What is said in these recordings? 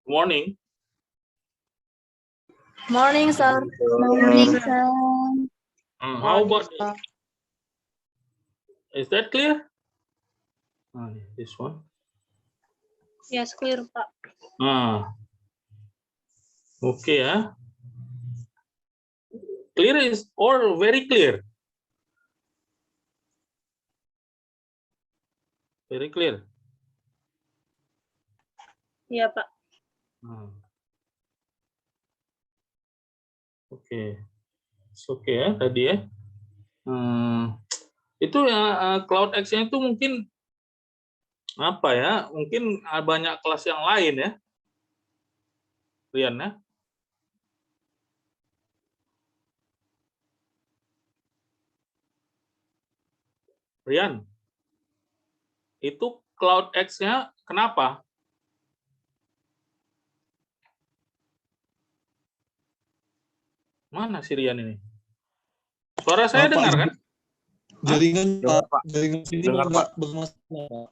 Morning. Morning, sir. Morning, sir. How about is that clear? This one. Yes, clear, Pak. Okay, clear is or very clear? Very clear. Iya, Pak. Oke. Oke ya tadi ya. Itu ya CloudX-nya itu mungkin apa ya? Mungkin banyak kelas yang lain ya. Rian ya. Rian. Itu CloudX-nya kenapa? Mana si Rian ini? Suara saya dengar kan? Jaringan jaringan sini nggak bermasalah.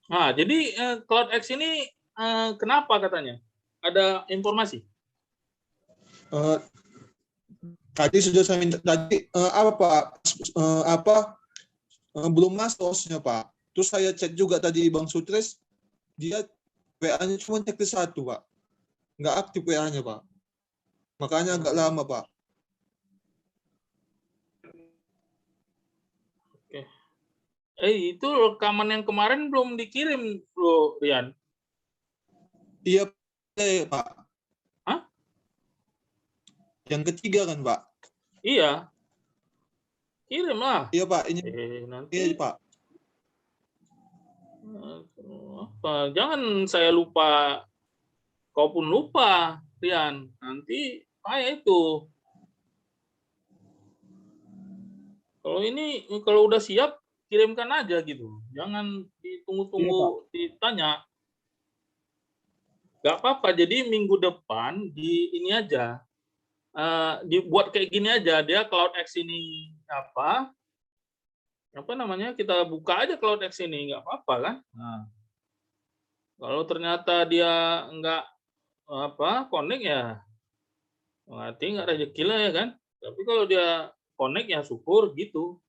Nah, jadi CloudX ini kenapa katanya? Ada informasi? Tadi sudah saya minta tadi belum masuk hostnya Pak. Terus saya cek juga tadi Bang Sutres, dia WA-nya cuma checklist 1 Pak, nggak aktif WA-nya Pak. Makanya agak lama Pak. Oke. Itu rekaman yang kemarin belum dikirim, Bro Rian. Iya Pak. Hah? Yang ketiga kan Pak? Iya. Kirim lah. Iya Pak. Ini nanti. iya Pak. Apa? Jangan saya lupa. Kau pun lupa, Rian. Nanti kayak itu. Kalau udah siap, kirimkan aja gitu. Jangan ditunggu-tunggu ditanya. Gak apa-apa. Jadi minggu depan di ini aja. Dibuat kayak gini aja. Dia CloudX ini apa namanya? Kita buka aja CloudX ini, nggak apa-apa kan? Nah, kalau ternyata dia nggak connect ya, berarti nggak rezeki lah ya kan? Tapi kalau dia connect ya syukur gitu.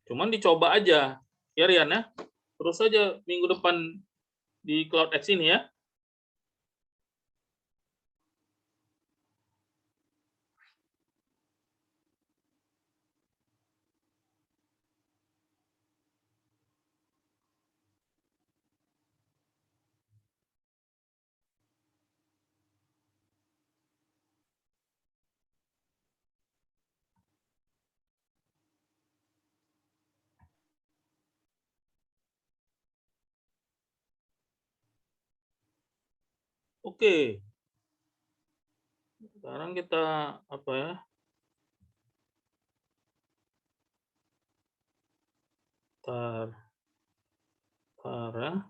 Cuman dicoba aja, ya Rian ya. Terus aja minggu depan di CloudX ini ya. Oke. Sekarang kita apa ya? Tar ya.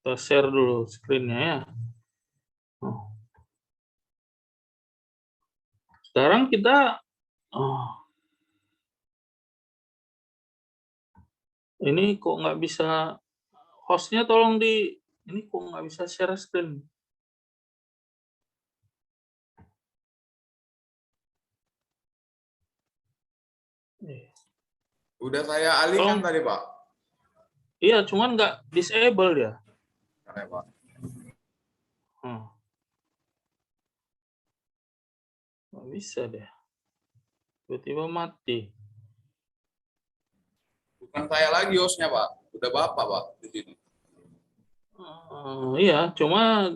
Kita share dulu screen-nya ya. Sekarang kita ini kok nggak bisa, hostnya tolong ini kok nggak bisa share screen. Udah saya alihkan tadi Pak. Iya, cuman nggak disable ya. Oke, Pak. Nggak bisa deh. Tiba-tiba mati. Bukan saya lagi hostnya Pak. Udah Bapak Pak di sini. Iya, cuma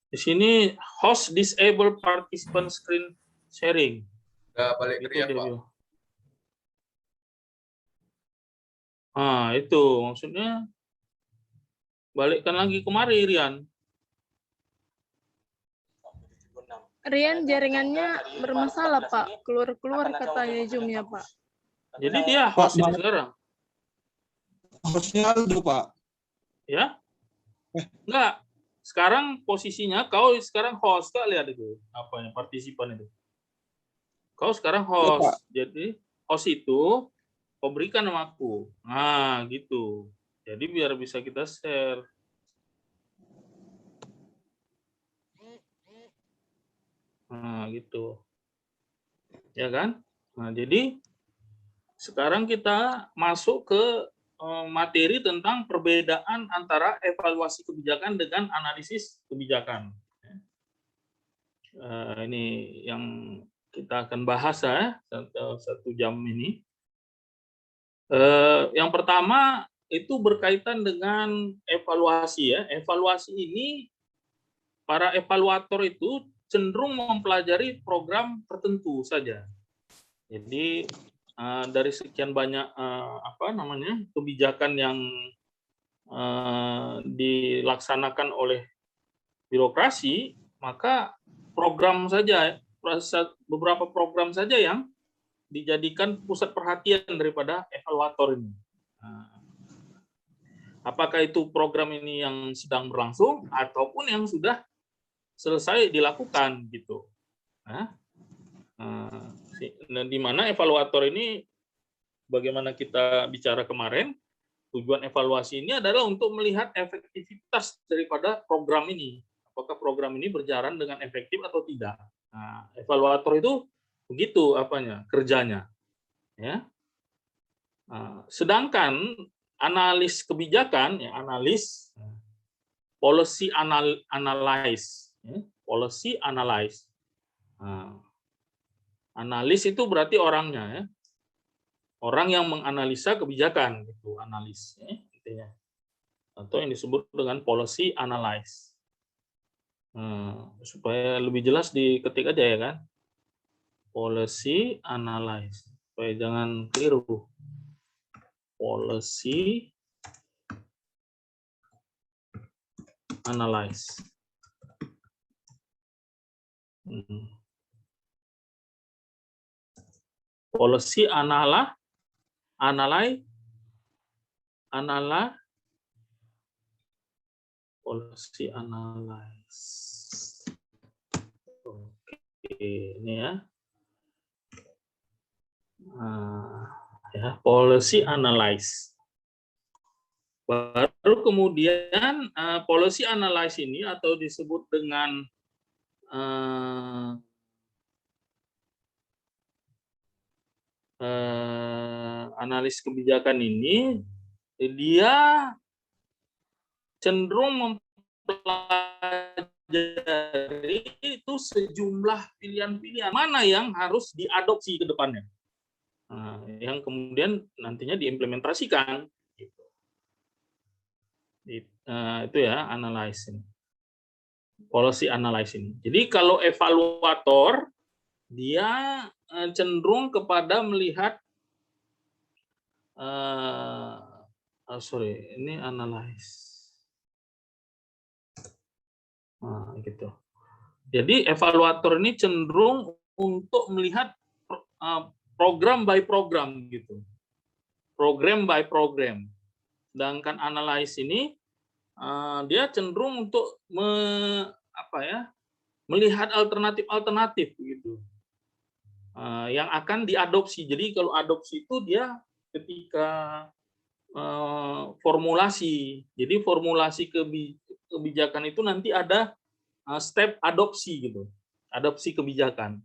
di sini host disable participant screen sharing. Udah balik Itu kerja Pak. Itu maksudnya balikkan lagi kemari Rian. Rian jaringannya bermasalah, Pak. Keluar-keluar katanya Zoom-nya, Pak. Jadi dia host itu sekarang. Hostnya Aldo Pak. Ya? Enggak. Sekarang posisinya kau sekarang host, Kak, lihat itu. Apanya partisipan itu. Kau sekarang host. Ya, Pak. Jadi OS itu kau berikan sama aku. Nah, gitu. Jadi biar bisa kita share. Nah, gitu. Ya kan? Nah, jadi sekarang kita masuk ke materi tentang perbedaan antara evaluasi kebijakan dengan analisis kebijakan. Ini yang kita akan bahas ya, 1 jam ini. Yang pertama itu berkaitan dengan evaluasi ya. Evaluasi ini para evaluator itu cenderung mempelajari program tertentu saja. Jadi dari sekian banyak kebijakan yang dilaksanakan oleh birokrasi, maka beberapa program saja yang dijadikan pusat perhatian daripada evaluator ini. Apakah itu program ini yang sedang berlangsung ataupun yang sudah selesai dilakukan gitu. Di mana evaluator ini, bagaimana kita bicara kemarin, tujuan evaluasi ini adalah untuk melihat efektivitas daripada program ini. Apakah program ini berjalan dengan efektif atau tidak. Nah, evaluator itu begitu kerjanya. Ya. Sedangkan analis kebijakan, ya, policy analyze. Policy analyze. Analis itu berarti orangnya, ya. Orang yang menganalisa kebijakan, gitu, analis, ya, intinya. Atau yang disebut dengan policy analyze. Supaya lebih jelas diketik aja ya kan. Policy analyze. Supaya jangan keliru. Policy analyze. Policy policy analyze. Oke, ini ya. Policy analyze. Baru kemudian policy analyze ini atau disebut dengan analis kebijakan ini, dia cenderung mempelajari itu sejumlah pilihan-pilihan mana yang harus diadopsi ke depannya, yang kemudian nantinya diimplementasikan. Gitu. Itu ya analysis, policy analysis ini. Jadi kalau evaluator dia cenderung kepada melihat ini analysis. Gitu. Jadi evaluator ini cenderung untuk melihat program by program gitu. Program by program. Sedangkan analysis ini dia cenderung untuk melihat alternatif-alternatif gitu. Yang akan diadopsi. Jadi kalau adopsi itu dia ketika formulasi. Jadi formulasi kebijakan itu nanti ada step adopsi gitu. Adopsi kebijakan.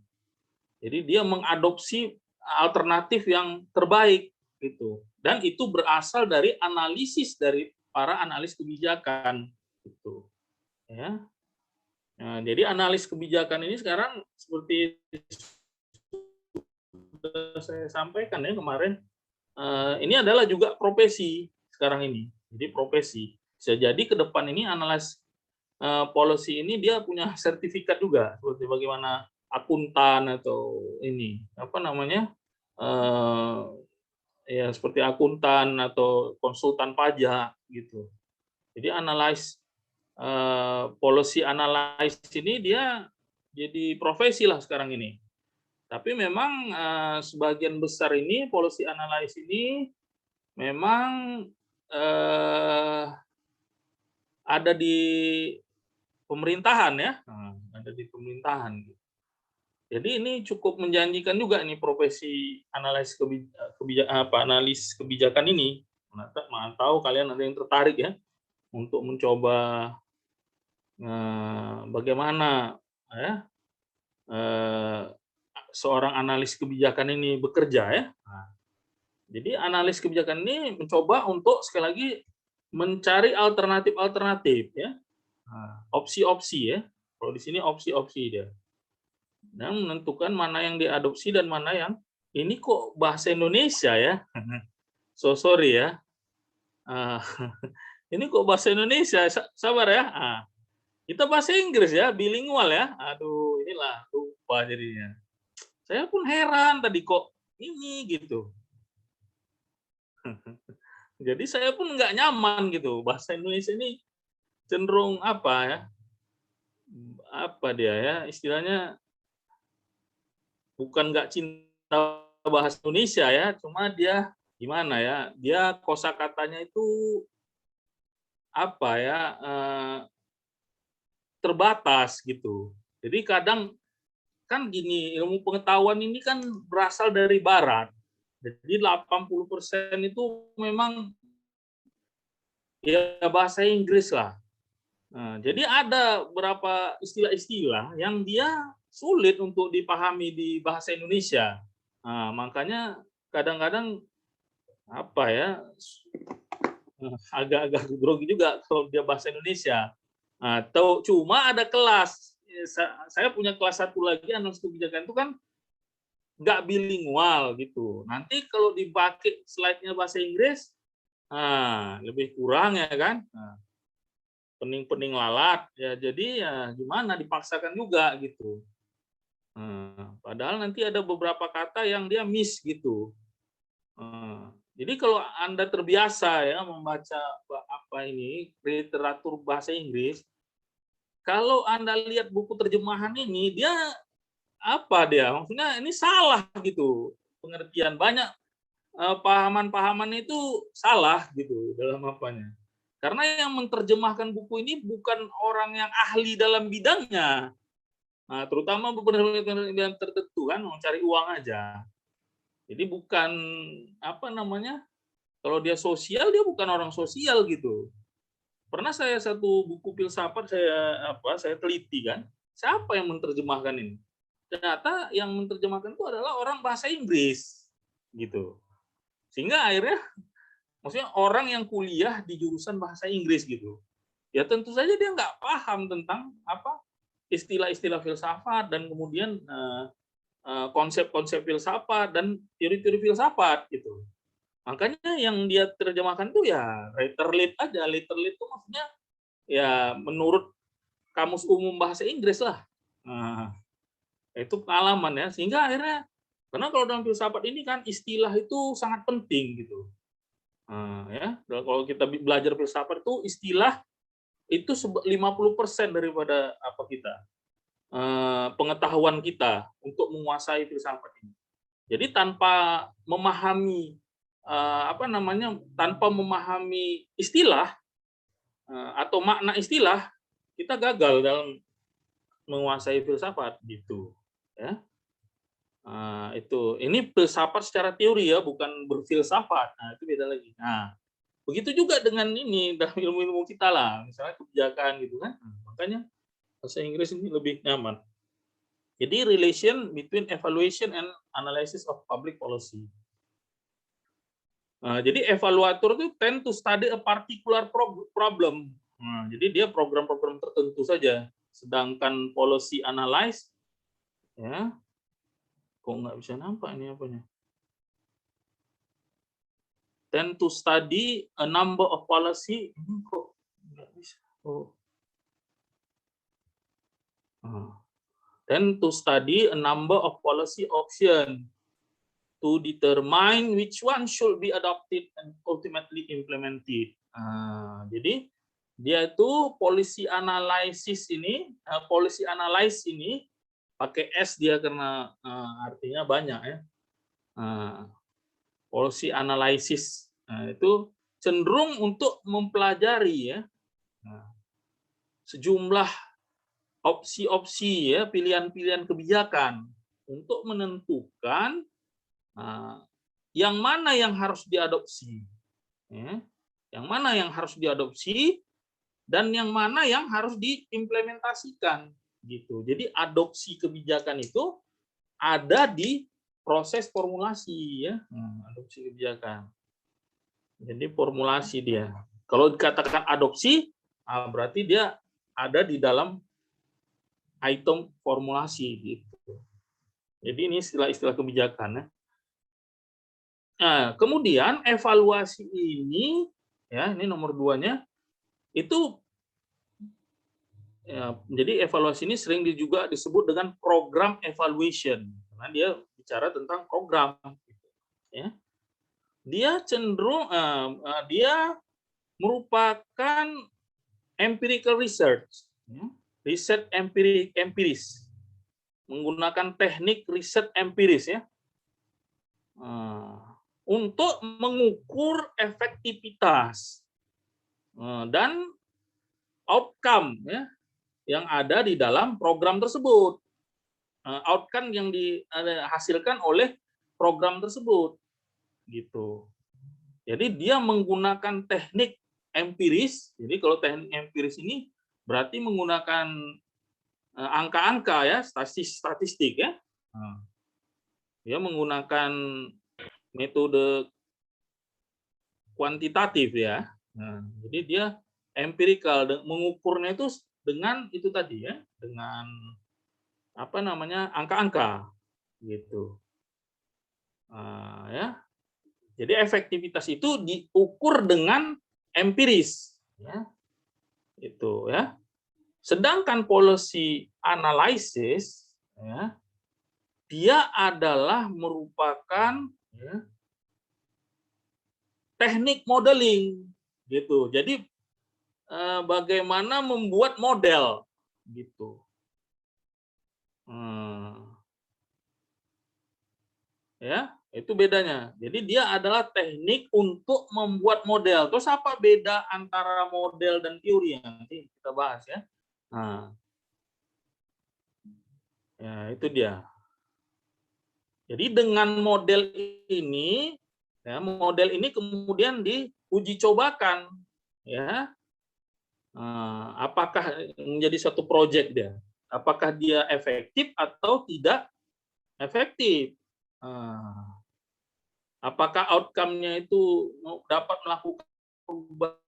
Jadi dia mengadopsi alternatif yang terbaik gitu. Dan itu berasal dari analisis dari para analis kebijakan gitu. Ya. Nah, jadi analis kebijakan ini sekarang seperti saya sampaikan ya kemarin, ini adalah juga profesi sekarang ini. Jadi profesi. Bisa jadi ke depan ini analis policy ini dia punya sertifikat juga, seperti bagaimana akuntan atau ini ya seperti akuntan atau konsultan pajak gitu. Jadi analis policy analysis ini dia jadi profesi lah sekarang ini. Tapi memang sebagian besar ini policy analysis ini memang ada di pemerintahan ya, ada di pemerintahan. Jadi ini cukup menjanjikan juga nih profesi analis analis kebijakan ini. Mana tahu kalian ada yang tertarik ya untuk mencoba bagaimana ya seorang analis kebijakan ini bekerja ya. Nah, jadi analis kebijakan ini mencoba untuk sekali lagi mencari alternatif ya, opsi-opsi ya. Kalau di sini opsi-opsi dia. Dan menentukan mana yang diadopsi dan mana yang ini kok bahasa Indonesia ya. So sorry ya. Ini kok bahasa Indonesia, sabar ya. Kita bahasa Inggris ya, bilingual ya. Aduh, inilah lupa jadinya. Saya pun heran tadi kok ini gitu. Jadi saya pun nggak nyaman gitu. Bahasa Indonesia ini cenderung apa ya? Apa dia ya? Istilahnya bukan nggak cinta bahasa Indonesia ya, cuma dia gimana ya? Dia kosakatanya itu apa ya? Terbatas gitu. Jadi kadang kan gini, ilmu pengetahuan ini kan berasal dari barat. Jadi 80% itu memang ya bahasa Inggris lah. Nah, jadi ada beberapa istilah-istilah yang dia sulit untuk dipahami di bahasa Indonesia. Nah, makanya kadang-kadang apa ya agak-agak grogi juga kalau dia bahasa Indonesia. Atau cuma ada kelas. Saya punya kelas 1 lagi analisis kebijakan itu kan nggak bilingual gitu. Nanti kalau dipakai slide-nya bahasa Inggris, lebih kurang ya kan. Pening-pening lalat ya, jadi ya gimana, dipaksakan juga gitu. Padahal nanti ada beberapa kata yang dia miss gitu. Jadi kalau Anda terbiasa ya membaca apa ini literatur bahasa Inggris, kalau Anda lihat buku terjemahan ini, dia apa dia? Maksudnya ini salah gitu. Pengertian banyak pahaman-pahaman itu salah gitu dalam apanya. Karena yang menerjemahkan buku ini bukan orang yang ahli dalam bidangnya. Nah, terutama bidang tertentu kan mencari uang aja. Jadi bukan apa namanya? Kalau dia sosial, dia bukan orang sosial gitu. Pernah saya satu buku filsafat saya teliti kan, siapa yang menerjemahkan ini? Ternyata yang menerjemahkan itu adalah orang bahasa Inggris gitu. Sehingga akhirnya maksudnya orang yang kuliah di jurusan bahasa Inggris gitu. Ya tentu saja dia nggak paham tentang apa istilah-istilah filsafat dan kemudian konsep-konsep filsafat dan teori-teori filsafat gitu. Makanya yang dia terjemahkan itu ya literate aja. Literate itu maksudnya ya menurut Kamus Umum Bahasa Inggris lah. Nah, itu pengalaman ya. Sehingga akhirnya, karena kalau dalam filsafat ini kan istilah itu sangat penting gitu. Ya, kalau kita belajar filsafat itu istilah itu 50% daripada apa kita pengetahuan kita untuk menguasai filsafat ini. Jadi tanpa memahami tanpa memahami istilah atau makna istilah, kita gagal dalam menguasai filsafat gitu ya. Itu ini filsafat secara teori ya, bukan berfilsafat. Nah, itu beda lagi. Nah, begitu juga dengan ini dalam ilmu-ilmu kita lah, misalnya kebijakan gitu kan. Makanya bahasa Inggris ini lebih nyaman. Jadi relation between evaluation and analysis of public policy. Jadi evaluator itu tend to study a particular problem. Jadi dia program-program tertentu saja. Sedangkan policy analyze ya, kok nggak bisa nampak ini apanya? Tend to study a number of policy. Ini kok nggak bisa? Tend to study a number of policy option to determine which one should be adopted and ultimately implemented. Jadi dia itu policy analysis ini, policy analyze ini pakai S dia karena artinya banyak ya. Policy analysis itu cenderung untuk mempelajari ya sejumlah opsi-opsi ya, pilihan-pilihan kebijakan untuk menentukan yang mana yang harus diadopsi, ya, yang mana yang harus diadopsi dan yang mana yang harus diimplementasikan, gitu. Jadi adopsi kebijakan itu ada di proses formulasi, ya, adopsi kebijakan. Jadi formulasi dia. Kalau dikatakan adopsi, berarti dia ada di dalam item formulasi, gitu. Jadi ini istilah-istilah kebijakan, ya. Nah, kemudian evaluasi ini, ya, ini nomor 2-nya, itu ya, jadi evaluasi ini sering juga disebut dengan program evaluation, karena dia bicara tentang program, ya. Dia cenderung dia merupakan empirical research, ya. Riset empiris, menggunakan teknik riset empiris, ya, untuk mengukur efektivitas dan outcome, ya, yang ada di dalam program tersebut, outcome yang dihasilkan oleh program tersebut, gitu. Jadi dia menggunakan teknik empiris. Jadi kalau teknik empiris ini berarti menggunakan angka-angka, ya, statistik, ya. Dia menggunakan metode kuantitatif, ya. Jadi dia empirical, mengukurnya itu dengan itu tadi, ya, dengan angka-angka, gitu. Ya. Jadi efektivitas itu diukur dengan empiris, ya. Itu, ya. Sedangkan policy analysis, ya, dia adalah merupakan, ya, teknik modeling, gitu. Jadi bagaimana membuat model, gitu. Ya, itu bedanya. Jadi dia adalah teknik untuk membuat model. Terus apa beda antara model dan teori? Nanti kita bahas, ya. Ya, itu dia. Jadi dengan model ini, ya, model ini kemudian diuji cobakan, ya. Apakah menjadi satu proyek dia? Apakah dia efektif atau tidak efektif? Apakah outcome-nya itu dapat melakukan perubahan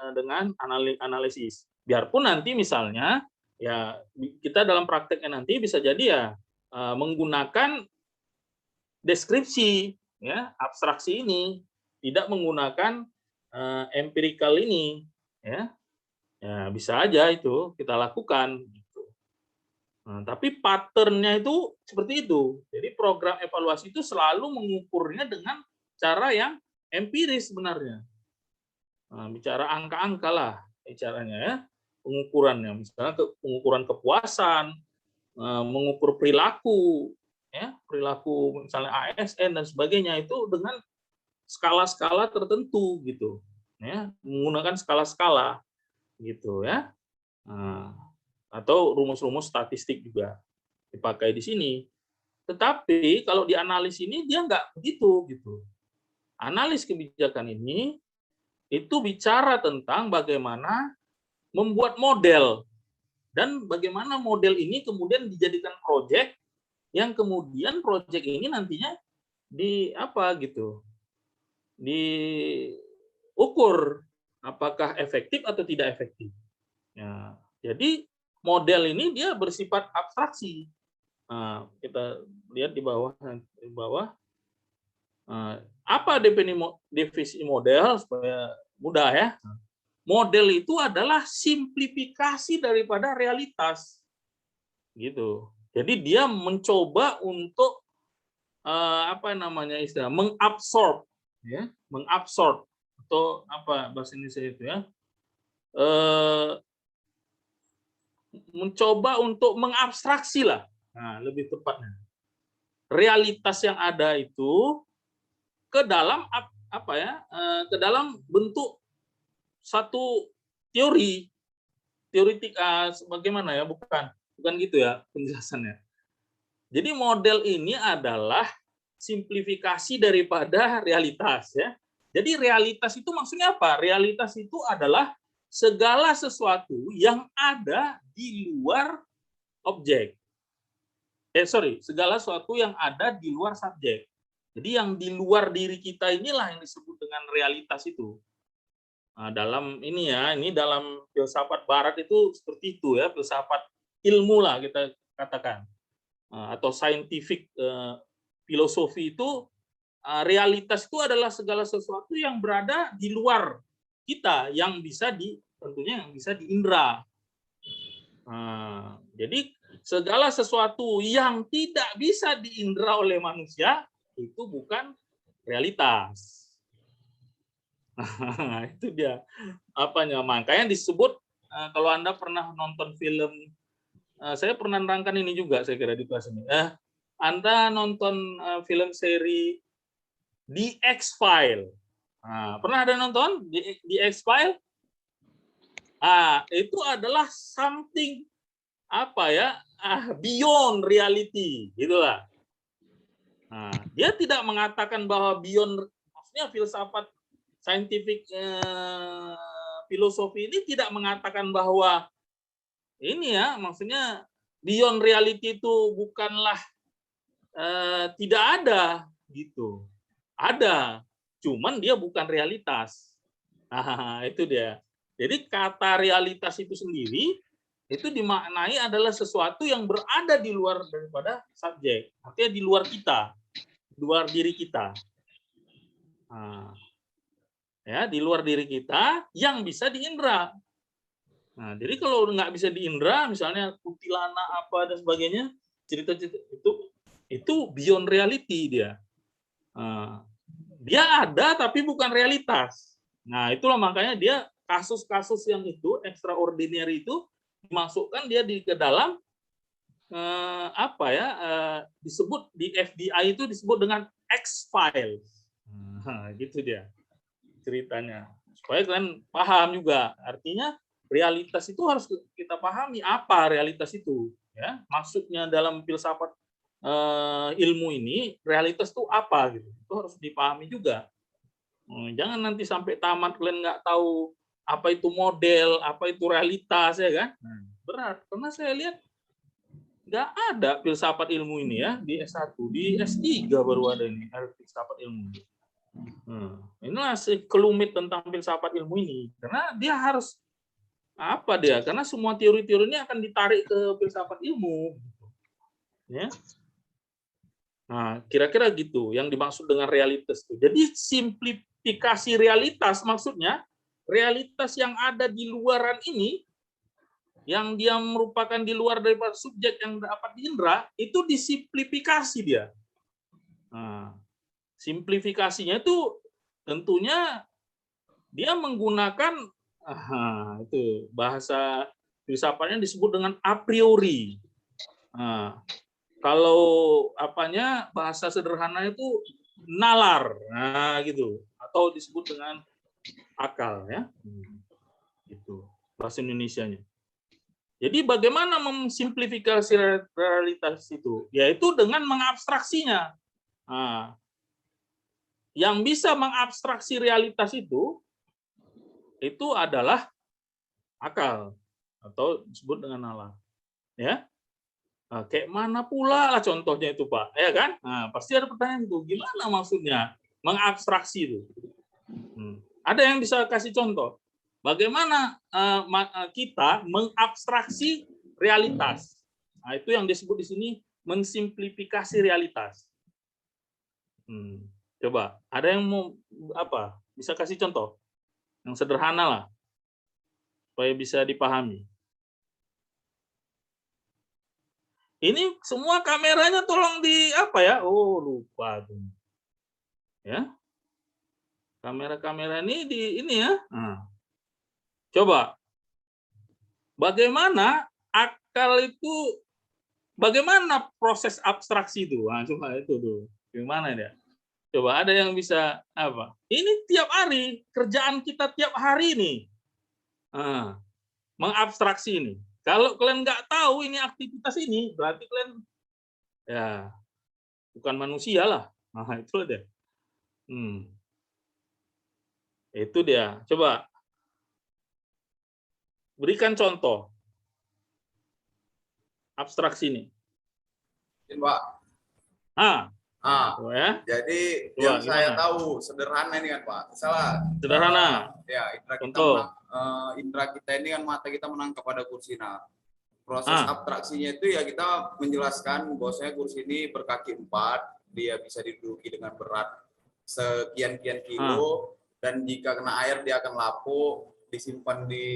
dengan analisis. Biarpun nanti misalnya, ya, kita dalam prakteknya nanti bisa jadi, ya, menggunakan deskripsi, ya, abstraksi ini, tidak menggunakan empirical ini, ya. Ya, bisa aja itu kita lakukan, gitu. Tapi pattern-nya itu seperti itu. Jadi program evaluasi itu selalu mengukurnya dengan cara yang empiris sebenarnya. Bicara angka-angka lah bicaranya, ya, pengukurannya, misalnya pengukuran kepuasan, mengukur perilaku, ya, perilaku misalnya ASN dan sebagainya, itu dengan skala-skala tertentu, gitu, ya, menggunakan skala-skala, gitu, ya. Atau rumus-rumus statistik juga dipakai di sini. Tetapi kalau di analis ini dia nggak begitu, gitu. Analis kebijakan ini itu bicara tentang bagaimana membuat model, dan bagaimana model ini kemudian dijadikan proyek, yang kemudian proyek ini nantinya diukur apakah efektif atau tidak efektif. Ya, jadi model ini dia bersifat abstraksi. Kita lihat di bawah. Apa definisi model supaya mudah, ya? Model itu adalah simplifikasi daripada realitas, gitu. Jadi dia mencoba untuk mengabsorb, ya, mengabsorb atau apa bahasa Indonesia itu ya, mencoba untuk mengabstraksi lah, nah, lebih tepatnya realitas yang ada itu ke dalam apa ya, ke dalam bentuk satu teori teoritik, bagaimana ya, bukan gitu ya penjelasannya. Jadi model ini adalah simplifikasi daripada realitas ya. Jadi realitas itu maksudnya apa? Realitas itu adalah segala sesuatu yang ada di luar objek. Segala sesuatu yang ada di luar subjek. Jadi yang di luar diri kita inilah yang disebut dengan realitas itu. Nah, dalam ini ya, ini dalam filsafat barat itu seperti itu ya, filsafat ilmu lah kita katakan. Atau scientific filosofi itu, realitas itu adalah segala sesuatu yang berada di luar kita, yang bisa tentunya yang bisa diindra. Jadi segala sesuatu yang tidak bisa diindra oleh manusia itu bukan realitas. Itu dia apanya, makanya disebut, kalau Anda pernah nonton film, saya pernah nerangkan ini juga saya kira di kelas ini. Anda nonton film seri The X-File. Pernah ada nonton The X-File? Itu adalah something apa ya, beyond reality, gitulah. Dia tidak mengatakan bahwa beyond, maksudnya filsafat scientific filosofi ini tidak mengatakan bahwa ini ya, maksudnya beyond reality itu bukanlah tidak ada gitu. Ada, cuman dia bukan realitas. Itu dia. Jadi kata realitas itu sendiri itu dimaknai adalah sesuatu yang berada di luar daripada subjek, artinya di luar kita, di luar diri kita. Ya, di luar diri kita yang bisa diindra. Jadi kalau nggak bisa diindra, misalnya kuntilanak apa dan sebagainya, cerita-cerita itu beyond reality dia. Dia ada tapi bukan realitas. Nah, itulah makanya dia kasus-kasus yang itu extraordinary itu dimasukkan dia ke dalam apa ya, disebut di FBI itu disebut dengan X-Files. Gitu dia ceritanya. Supaya kalian paham juga, artinya realitas itu harus kita pahami apa realitas itu ya. Maksudnya dalam filsafat ilmu ini realitas itu apa gitu. Itu harus dipahami juga. Jangan nanti sampai tamat kalian nggak tahu apa itu model, apa itu realitas ya kan. Berat, karena saya lihat nggak ada filsafat ilmu ini ya di S1, di S3 baru ada ini filsafat ilmu. Inilah sekelumit tentang filsafat ilmu ini, karena dia harus apa dia? Karena semua teori-teori ini akan ditarik ke filsafat ilmu, ya. Nah, kira-kira gitu yang dimaksud dengan realitas itu. Jadi simplifikasi realitas maksudnya realitas yang ada di luaran ini, yang dia merupakan di luar daripada subjek yang dapat diindra, itu disimplifikasi dia. Nah, simplifikasinya itu tentunya dia menggunakan itu bahasa filsafatnya disebut dengan a priori. Kalau apanya bahasa sederhana itu nalar, gitu, atau disebut dengan akal ya, itu bahasa Indonesianya. Jadi bagaimana memsimplifikasi realitas itu? Yaitu dengan mengabstraksinya. Yang bisa mengabstraksi realitas itu adalah akal atau disebut dengan nalar. Ya, kayak mana pula lah contohnya itu Pak, ya kan? Pasti ada pertanyaan itu, gimana maksudnya mengabstraksi itu? Ada yang bisa kasih contoh? Bagaimana kita mengabstraksi realitas? Itu yang disebut di sini mensimplifikasi realitas. Coba, ada yang mau apa? Bisa kasih contoh yang sederhana lah, supaya bisa dipahami. Ini semua kameranya tolong di apa ya? Oh lupa tuh, ya. Kamera-kamera ini di ini ya. Nah. Coba. Bagaimana akal itu, bagaimana proses abstraksi itu? Nah, coba itu tuh. Gimana dia? Coba ada yang bisa apa? Ini tiap hari, kerjaan kita tiap hari nih. Nah, mengabstraksi ini. Kalau kalian nggak tahu ini aktivitas ini, berarti kalian ya bukan manusia lah. Nah, itu dia. Itu dia. Coba berikan contoh abstraksi ini. Pak. Ya. Jadi Coba, yang saya gimana? tahu sederhana ini kan Pak. Misalnya Sederhana. Ya, indra kita ini kan mata kita menangkap pada kursi. Nah, proses abstraksinya itu ya kita menjelaskan bahwasanya kursi ini berkaki 4, dia bisa diduduki dengan berat sekian-kian kilo, dan jika kena air dia akan lapuk, disimpan di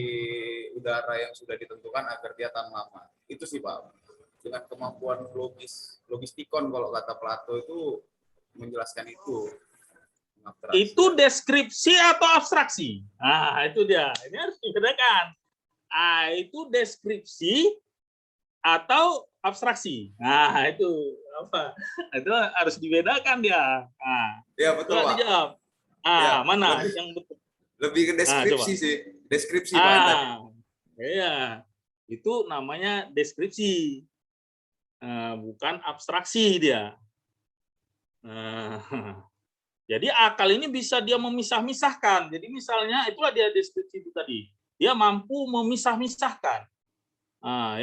udara yang sudah ditentukan agar dia tahan lama. Itu sih Pak. Dengan kemampuan logistikon kalau kata Plato itu menjelaskan itu. Itu deskripsi atau abstraksi? Nah, itu dia. Ini harus dibedakan. Itu deskripsi atau abstraksi. Nah, itu apa? Itu harus dibedakan dia. Nah, ya betul Pak. Dijawab. Ya, mana yang betul? Lebih ke deskripsi sih. Deskripsi Pak. Iya. Itu namanya deskripsi. Bukan abstraksi dia. Jadi akal ini bisa dia memisah-misahkan. Jadi misalnya itulah dia deskripsi itu tadi. Dia mampu memisah-misahkan.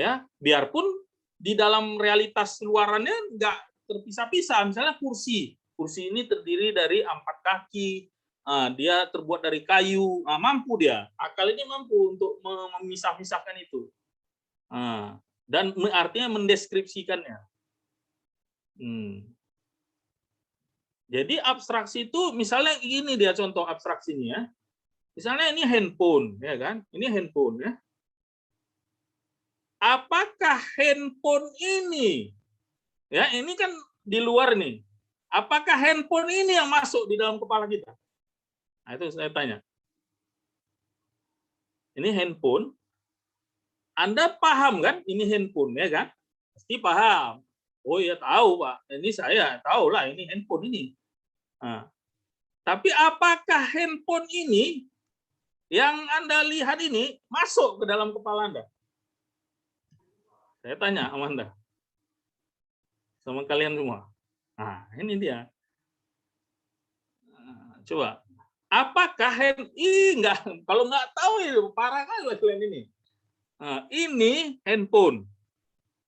Ya, biarpun di dalam realitas luarannya nggak terpisah-pisah. Misalnya kursi. Kursi ini terdiri dari 4 kaki. Dia terbuat dari kayu. Mampu dia. Akal ini mampu untuk memisah-misahkan itu. Dan artinya mendeskripsikannya. Jadi abstraksi itu misalnya ini dia contoh abstraksinya. Misalnya ini handphone, ya kan? Ini handphone ya. Apakah handphone ini, ya ini kan di luar nih. Apakah handphone ini yang masuk di dalam kepala kita? Nah, itu saya tanya. Ini handphone. Anda paham kan? Ini handphone, ya kan? Pasti paham. Oh ya tahu Pak. Ini saya tahu lah. Ini handphone ini. Tapi apakah handphone ini yang Anda lihat ini masuk ke dalam kepala Anda? Saya tanya sama Anda. Sama kalian semua. Ini dia. Coba. Apakah enggak, kalau nggak tahu itu parah kali kalian ini. Ini handphone.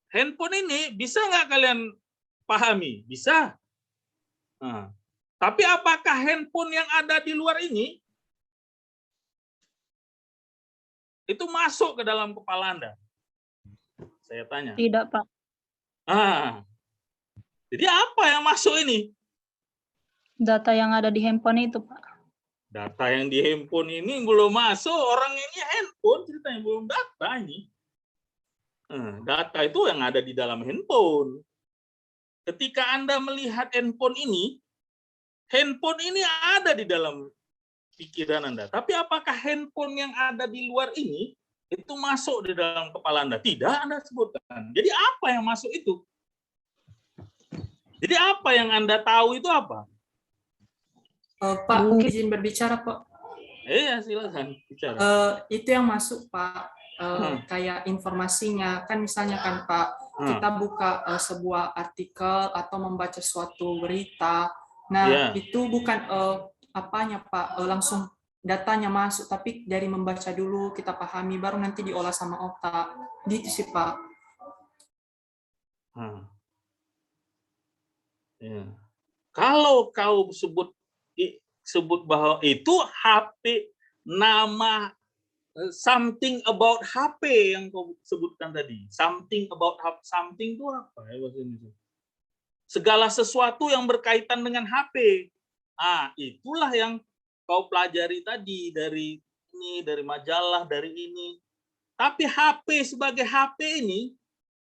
Handphone ini bisa nggak kalian pahami? Bisa. Tapi apakah handphone yang ada di luar ini itu masuk ke dalam kepala Anda? Saya tanya. Tidak, Pak. Jadi apa yang masuk ini? Data yang ada di handphone itu, Pak. Data yang di handphone ini belum masuk. Orang ini handphone ceritanya belum data ini. Data itu yang ada di dalam handphone. Ketika Anda melihat handphone ini ada di dalam pikiran Anda. Tapi apakah handphone yang ada di luar ini itu masuk di dalam kepala Anda? Tidak Anda sebutkan. Jadi apa yang masuk itu? Jadi apa yang Anda tahu itu apa? Pak, izin berbicara, Pak. Iya, silakan bicara. Itu yang masuk, Pak. Kayak informasinya. Kan misalnya kan, Pak, kita buka sebuah artikel atau membaca suatu berita. Nah, itu bukan apanya, Pak, langsung datanya masuk, tapi dari membaca dulu kita pahami, baru nanti diolah sama otak. Gitu sih, Pak. Kalau kau sebut bahwa itu HP, nama something about HP yang kau sebutkan tadi. Something about HP. Something itu apa ya bahasa Indonesia? Segala sesuatu yang berkaitan dengan HP. Itulah yang kau pelajari tadi dari ini, dari majalah, dari ini. Tapi HP sebagai HP ini,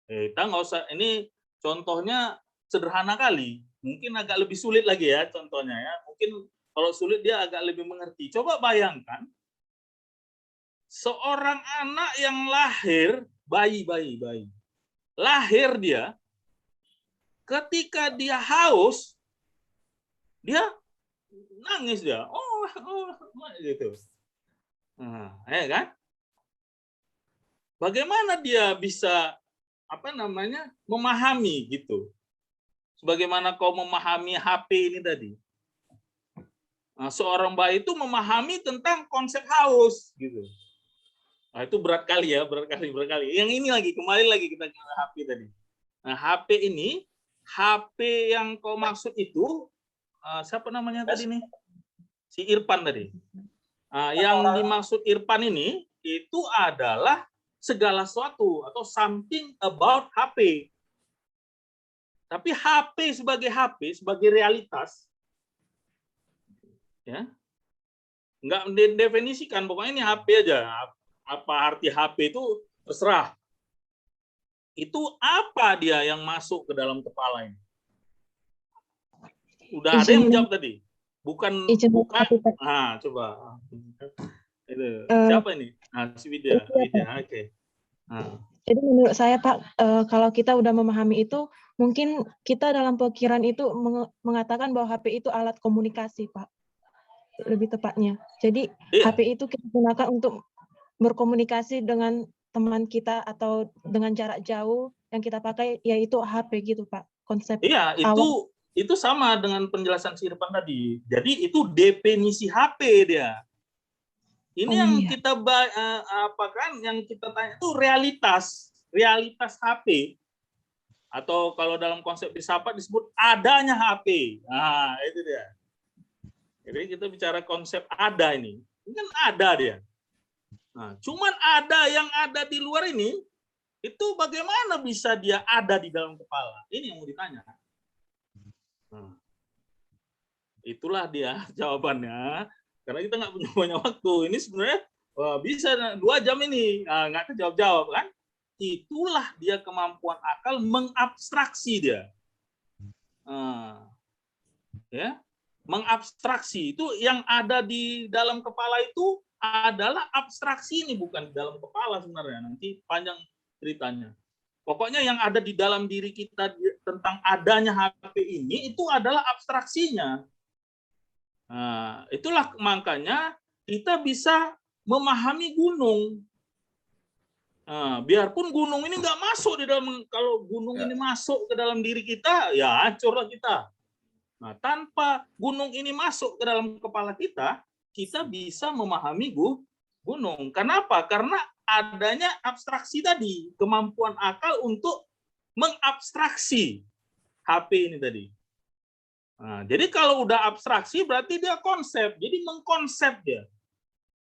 kita nggak usah. Ini contohnya sederhana kali. Mungkin agak lebih sulit lagi ya contohnya ya. Mungkin Kalau sulit dia agak lebih mengerti. Coba bayangkan seorang anak yang lahir, bayi. Lahir dia, ketika dia haus, dia nangis dia. Oh gitu. Nah, ya kan? Bagaimana dia bisa memahami gitu? Sebagaimana kau memahami HP ini tadi. Nah, seorang bayi itu memahami tentang konsep haus gitu. Nah, itu berat kali ya, berat kali. Yang ini lagi, kembali lagi kita ke HP tadi. Nah, HP ini, HP yang kau maksud itu, siapa namanya tadi nih? Si Irfan tadi. Nah, yang dimaksud Irfan ini, itu adalah segala sesuatu atau something about HP. Tapi HP, sebagai realitas, ya, nggak definisikan, pokoknya ini HP aja. Apa arti HP itu terserah. Itu apa dia yang masuk ke dalam kepala ini? Udah ada yang menjawab tadi. Bukan. Nah, coba. Itu. Siapa ini? Nah, si Widya. Oke. Nah. Jadi menurut saya Pak, kalau kita udah memahami itu, mungkin kita dalam pikiran itu mengatakan bahwa HP itu alat komunikasi Pak. Lebih tepatnya. Jadi HP itu kita gunakan untuk berkomunikasi dengan teman kita atau dengan jarak jauh yang kita pakai, yaitu HP gitu Pak. Konsep. Iya, itu sama dengan penjelasan si Irfan tadi. Jadi itu definisi HP dia. Ini yang kita yang kita tanya itu realitas HP. Atau kalau dalam konsep filsafat disebut adanya HP. Nah, itu dia. Jadi kita bicara konsep ada ini. Ini kan ada dia. Nah, cuman ada yang ada di luar ini, itu bagaimana bisa dia ada di dalam kepala? Ini yang mau ditanya. Nah, itulah dia jawabannya. Karena kita nggak punya banyak waktu. Ini sebenarnya bisa 2 jam ini. Nah, nggak kejawab-jawab kan? Itulah dia kemampuan akal mengabstraksi dia. Nah, ya. Mengabstraksi itu yang ada di dalam kepala itu adalah abstraksi, ini bukan di dalam kepala sebenarnya, nanti panjang ceritanya. Pokoknya yang ada di dalam diri kita tentang adanya HP ini itu adalah abstraksinya. Nah, itulah makanya kita bisa memahami gunung. Nah, biarpun gunung ini nggak masuk di dalam, kalau gunung ini masuk ke dalam diri kita, ya hancurlah kita. Nah, tanpa gunung ini masuk ke dalam kepala kita, kita bisa memahami gunung. Kenapa? Karena adanya abstraksi tadi, kemampuan akal untuk mengabstraksi HP ini tadi. Nah, jadi kalau udah abstraksi berarti dia konsep, jadi mengkonsep dia.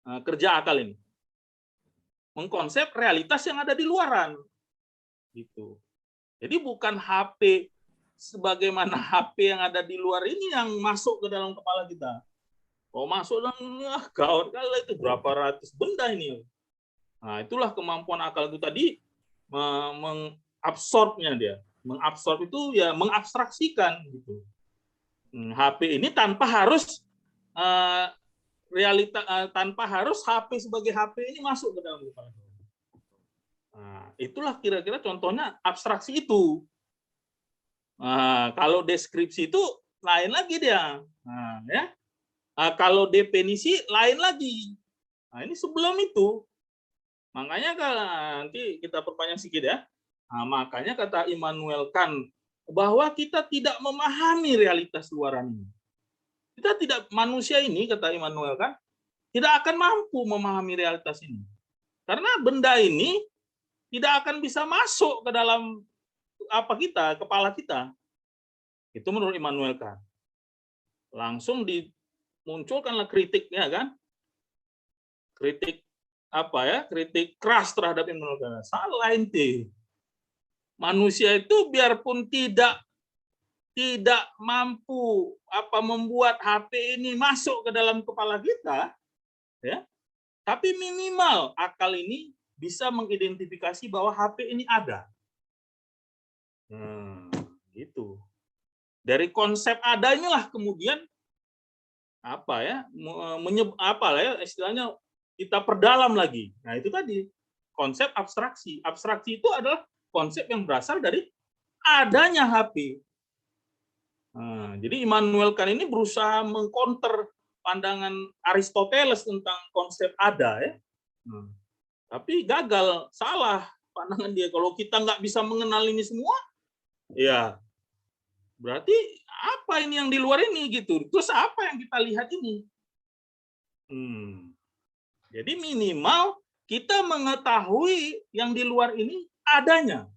Nah, kerja akal ini. Mengkonsep realitas yang ada di luaran. Gitu. Jadi bukan HP sebagaimana HP yang ada di luar ini yang masuk ke dalam kepala kita. Oh, masuk dan gawat kali itu berapa ratus benda ini. Nah, itulah kemampuan akal itu tadi, mengabsorbnya dia. Mengabsorb itu ya mengabstraksikan gitu. HP ini tanpa harus tanpa harus HP sebagai HP ini masuk ke dalam kepala. Nah, itulah kira-kira contohnya abstraksi itu. Nah, kalau deskripsi itu lain lagi dia. Nah, ya. Kalau definisi lain lagi. Nah, ini sebelum itu. Makanya kalau nanti kita perpanjang sedikit ya. Nah, makanya kata Immanuel Kant bahwa kita tidak memahami realitas luaran ini. Kita tidak, manusia ini kata Immanuel Kant tidak akan mampu memahami realitas ini. Karena benda ini tidak akan bisa masuk ke dalam kepala kita. Itu menurut Immanuel Kant. Langsung dimunculkanlah kritiknya kan. Kritik kritik keras terhadap Immanuel Kant. Salah ente. Manusia itu biarpun tidak mampu membuat HP ini masuk ke dalam kepala kita, ya. Tapi minimal akal ini bisa mengidentifikasi bahwa HP ini ada. Gitu. Dari konsep ada inilah kemudian apa ya, istilahnya kita perdalam lagi. Nah, itu tadi konsep abstraksi. Abstraksi itu adalah konsep yang berasal dari adanya HP. Nah, jadi Immanuel Kant ini berusaha mengcounter pandangan Aristoteles tentang konsep ada ya. Tapi gagal, salah pandangan dia. Kalau kita nggak bisa mengenal ini semua, ya berarti apa ini yang di luar ini gitu. Terus apa yang kita lihat ini? Jadi minimal kita mengetahui yang di luar ini adanya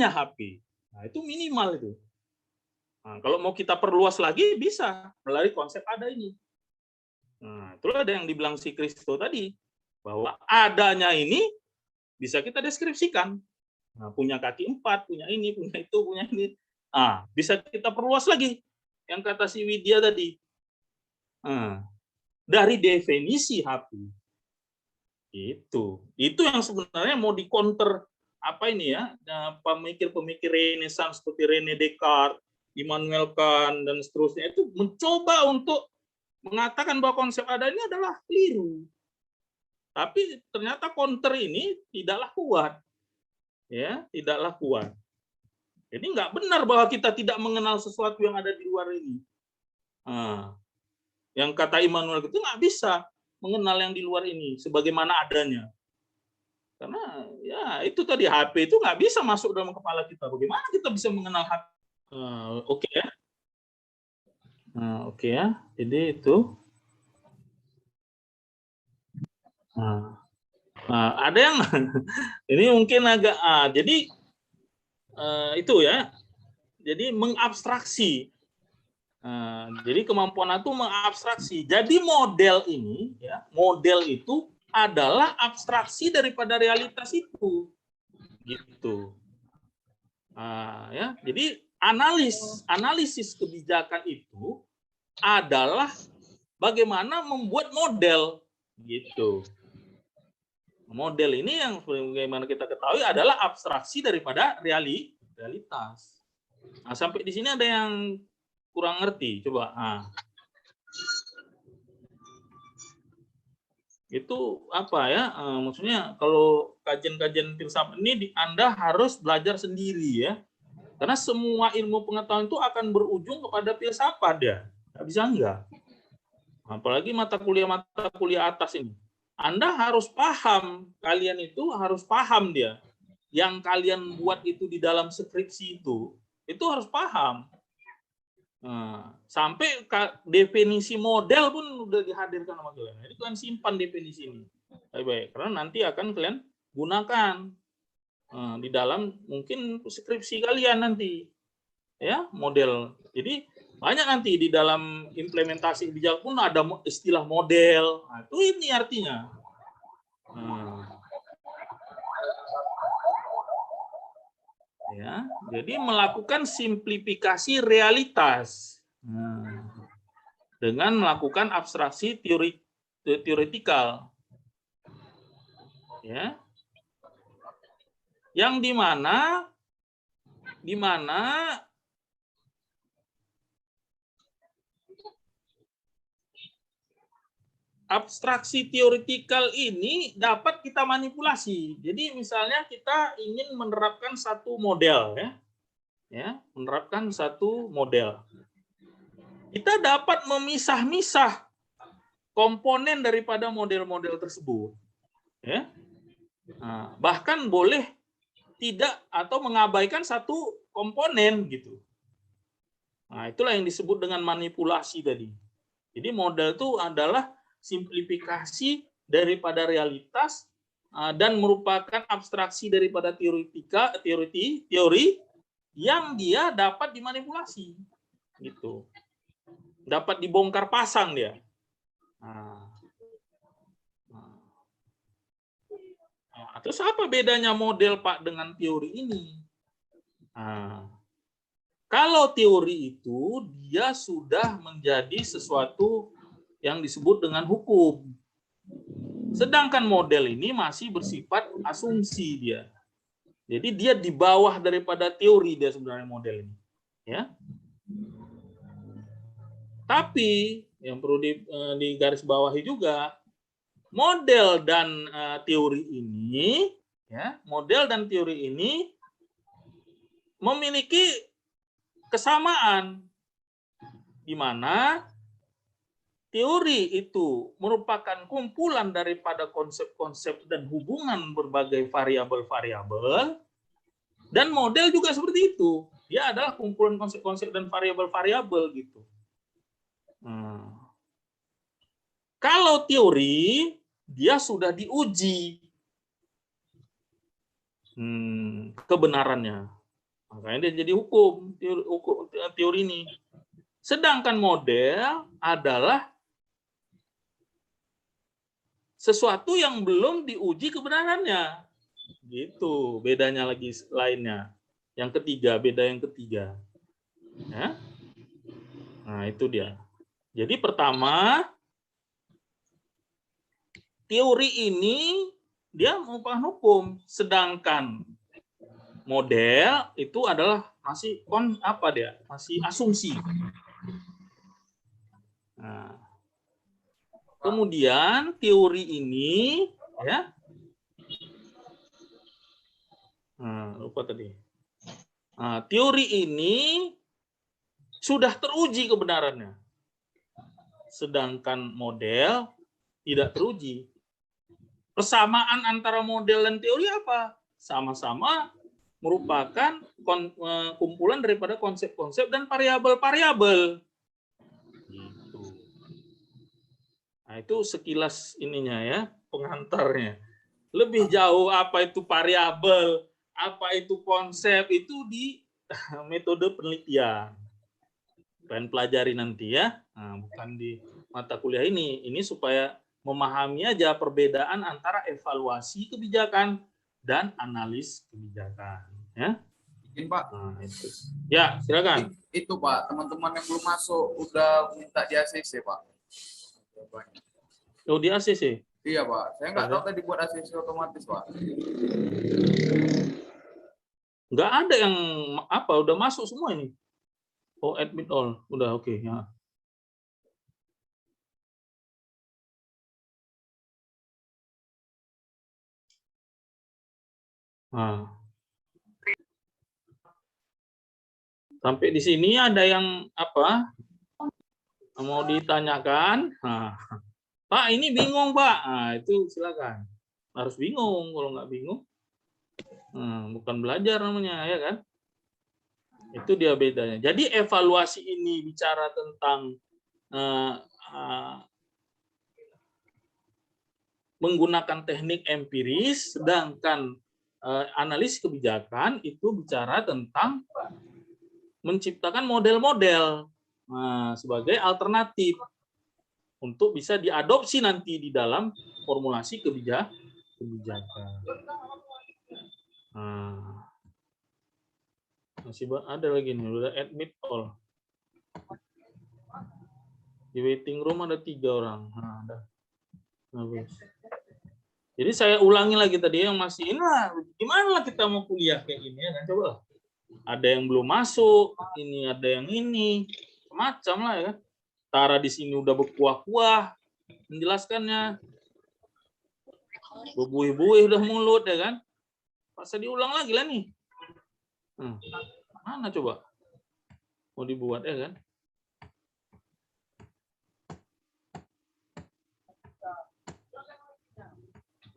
HP. Nah, itu minimal itu. Nah, kalau mau kita perluas lagi bisa melalui konsep ada ini. Nah, itulah ada yang dibilang si Kristo tadi, bahwa adanya ini bisa kita deskripsikan. Nah, punya kaki 4, punya ini, punya itu, punya ini. Nah, bisa kita perluas lagi. Yang kata si Widya tadi. Nah, dari definisi HP. Itu yang sebenarnya mau di-counter apa ini ya, pemikir-pemikir Renaissance seperti René Descartes, Immanuel Kant, dan seterusnya itu mencoba untuk mengatakan bahwa konsep ada ini adalah keliru. Tapi ternyata counter ini tidaklah kuat. Ya, tidaklah kuat. Jadi nggak benar bahwa kita tidak mengenal sesuatu yang ada di luar ini. Nah, yang kata Immanuel itu nggak bisa mengenal yang di luar ini sebagaimana adanya. Karena ya itu tadi HP itu nggak bisa masuk dalam kepala kita. Bagaimana kita bisa mengenal HP? Oke ya. Oke ya. Jadi itu. Ada yang ini mungkin agak jadi itu ya. Jadi mengabstraksi. Jadi kemampuan itu mengabstraksi. Jadi model ini ya, model itu adalah abstraksi daripada realitas itu. Gitu. Ya, jadi analisis kebijakan itu adalah bagaimana membuat model gitu. Model ini yang bagaimana kita ketahui adalah abstraksi daripada realitas. Nah, sampai di sini ada yang kurang ngerti, coba. Itu apa ya? Maksudnya kalau kajian-kajian filsafat ini Anda harus belajar sendiri ya. Karena semua ilmu pengetahuan itu akan berujung kepada filsafat ya. Nggak bisa enggak. Apalagi mata kuliah atas ini. Anda harus paham, kalian itu harus paham dia. Yang kalian buat itu di dalam skripsi itu harus paham. Sampai definisi model pun udah dihadirkan sama kalian. Jadi kalian simpan definisi ini. Baik-baik. Karena nanti akan kalian gunakan di dalam mungkin skripsi kalian nanti. Ya, model. Jadi banyak nanti di dalam implementasi kebijakan pun ada istilah model. Nah, itu ini artinya. Ya, jadi melakukan simplifikasi realitas dengan melakukan abstraksi teoretikal. Ya. Yang di mana abstraksi teoretikal ini dapat kita manipulasi. Jadi misalnya kita ingin menerapkan satu model ya, menerapkan satu model. Kita dapat memisah-misah komponen daripada model-model tersebut. Ya. Nah, bahkan boleh tidak atau mengabaikan satu komponen gitu. Nah, itulah yang disebut dengan manipulasi tadi. Jadi model itu adalah simplifikasi daripada realitas dan merupakan abstraksi daripada teori yang dia dapat dimanipulasi. Gitu. Dapat dibongkar pasang dia. Terus apa bedanya model Pak dengan teori ini? Kalau teori itu dia sudah menjadi sesuatu yang disebut dengan hukum. Sedangkan model ini masih bersifat asumsi dia. Jadi dia di bawah daripada teori dia sebenarnya model ini. Ya. Tapi yang perlu digarisbawahi juga, model dan teori ini, ya, model dan teori ini memiliki kesamaan, di mana teori itu merupakan kumpulan daripada konsep-konsep dan hubungan berbagai variabel-variabel, dan model juga seperti itu. Dia adalah kumpulan konsep-konsep dan variabel-variabel gitu. Kalau teori, dia sudah diuji kebenarannya. Makanya dia jadi hukum teori ini. Sedangkan model adalah sesuatu yang belum diuji kebenarannya. Gitu, bedanya lagi lainnya. Yang ketiga, beda yang ketiga. Ya? Nah, itu dia. Jadi pertama, teori ini dia merupakan hukum, sedangkan model itu adalah masih masih asumsi. Nah, kemudian teori ini, ya, lupa tadi. Nah, teori ini sudah teruji kebenarannya, sedangkan model tidak teruji. Persamaan antara model dan teori apa? Sama-sama merupakan kumpulan daripada konsep-konsep dan variabel-variabel. Gitu. Nah, itu sekilas ininya ya, pengantarnya. Lebih jauh apa itu variabel, apa itu konsep, itu di metode penelitian. Kalian pelajari nanti ya, bukan di mata kuliah ini. Ini supaya memahami aja perbedaan antara evaluasi kebijakan dan analis kebijakan. Ya, Izin Pak. Nah, itu. Ya, silakan. Itu Pak, teman-teman yang belum masuk udah minta di ACC Pak. Oh, di ACC? Iya Pak, saya nggak tahu tadi buat ACC otomatis Pak. Nggak ada yang udah masuk semua ini. Oh, admit all, udah oke. Ya. Nah. Sampai di sini ada yang mau ditanyakan? Nah. Pak, ini bingung Pak. Nah, itu silakan. Harus bingung, kalau nggak bingung, bukan belajar namanya, ya kan? Itu dia bedanya. Jadi evaluasi ini bicara tentang menggunakan teknik empiris, sedangkan analis kebijakan itu bicara tentang menciptakan model-model sebagai alternatif untuk bisa diadopsi nanti di dalam formulasi kebijakan. Masih ada lagi nih, udah admit all. Di waiting room ada 3 orang. Ada. Jadi saya ulangi lagi tadi yang masih ini lah, gimana lah kita mau kuliah kayak gini ya kan, coba. Ada yang belum masuk, ini ada yang ini, macam lah ya. Tara di sini udah berkuah-kuah menjelaskannya, berbuih-buih udah mulut ya kan. Pas diulang lagi lah nih. Mana coba mau dibuat ya kan?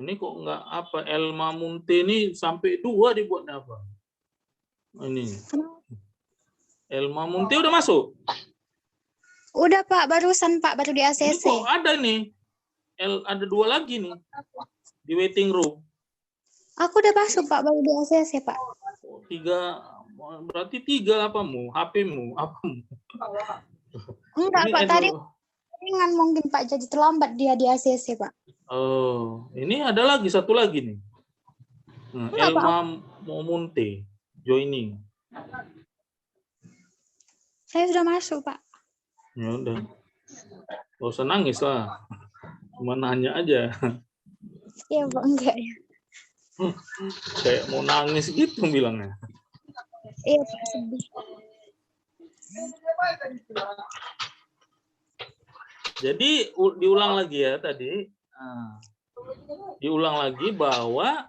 Ini kok nggak Elma Munte ini sampai 2 dibuatnya apa? Ini Elma Munte udah masuk? Udah Pak, barusan Pak, baru di ACC. Ini kok ada nih? Ada 2 lagi nih di waiting room. Aku udah masuk Pak, baru di ACC Pak. 3, berarti 3 apamu? HP-mu? Apamu? Enggak Pak, tadi ringan mungkin Pak, jadi terlambat dia di ACC Pak. Oh, ini ada lagi satu lagi nih. Elma Munte joining. Saya sudah masuk Pak. Ya udah. Gak usah nangis lah. Cuma nanya aja. Iya Pak, enggak ya. Kayak mau nangis gitu bilangnya. Iya Pak, sedih. Jadi diulang lagi ya tadi. Diulang lagi bahwa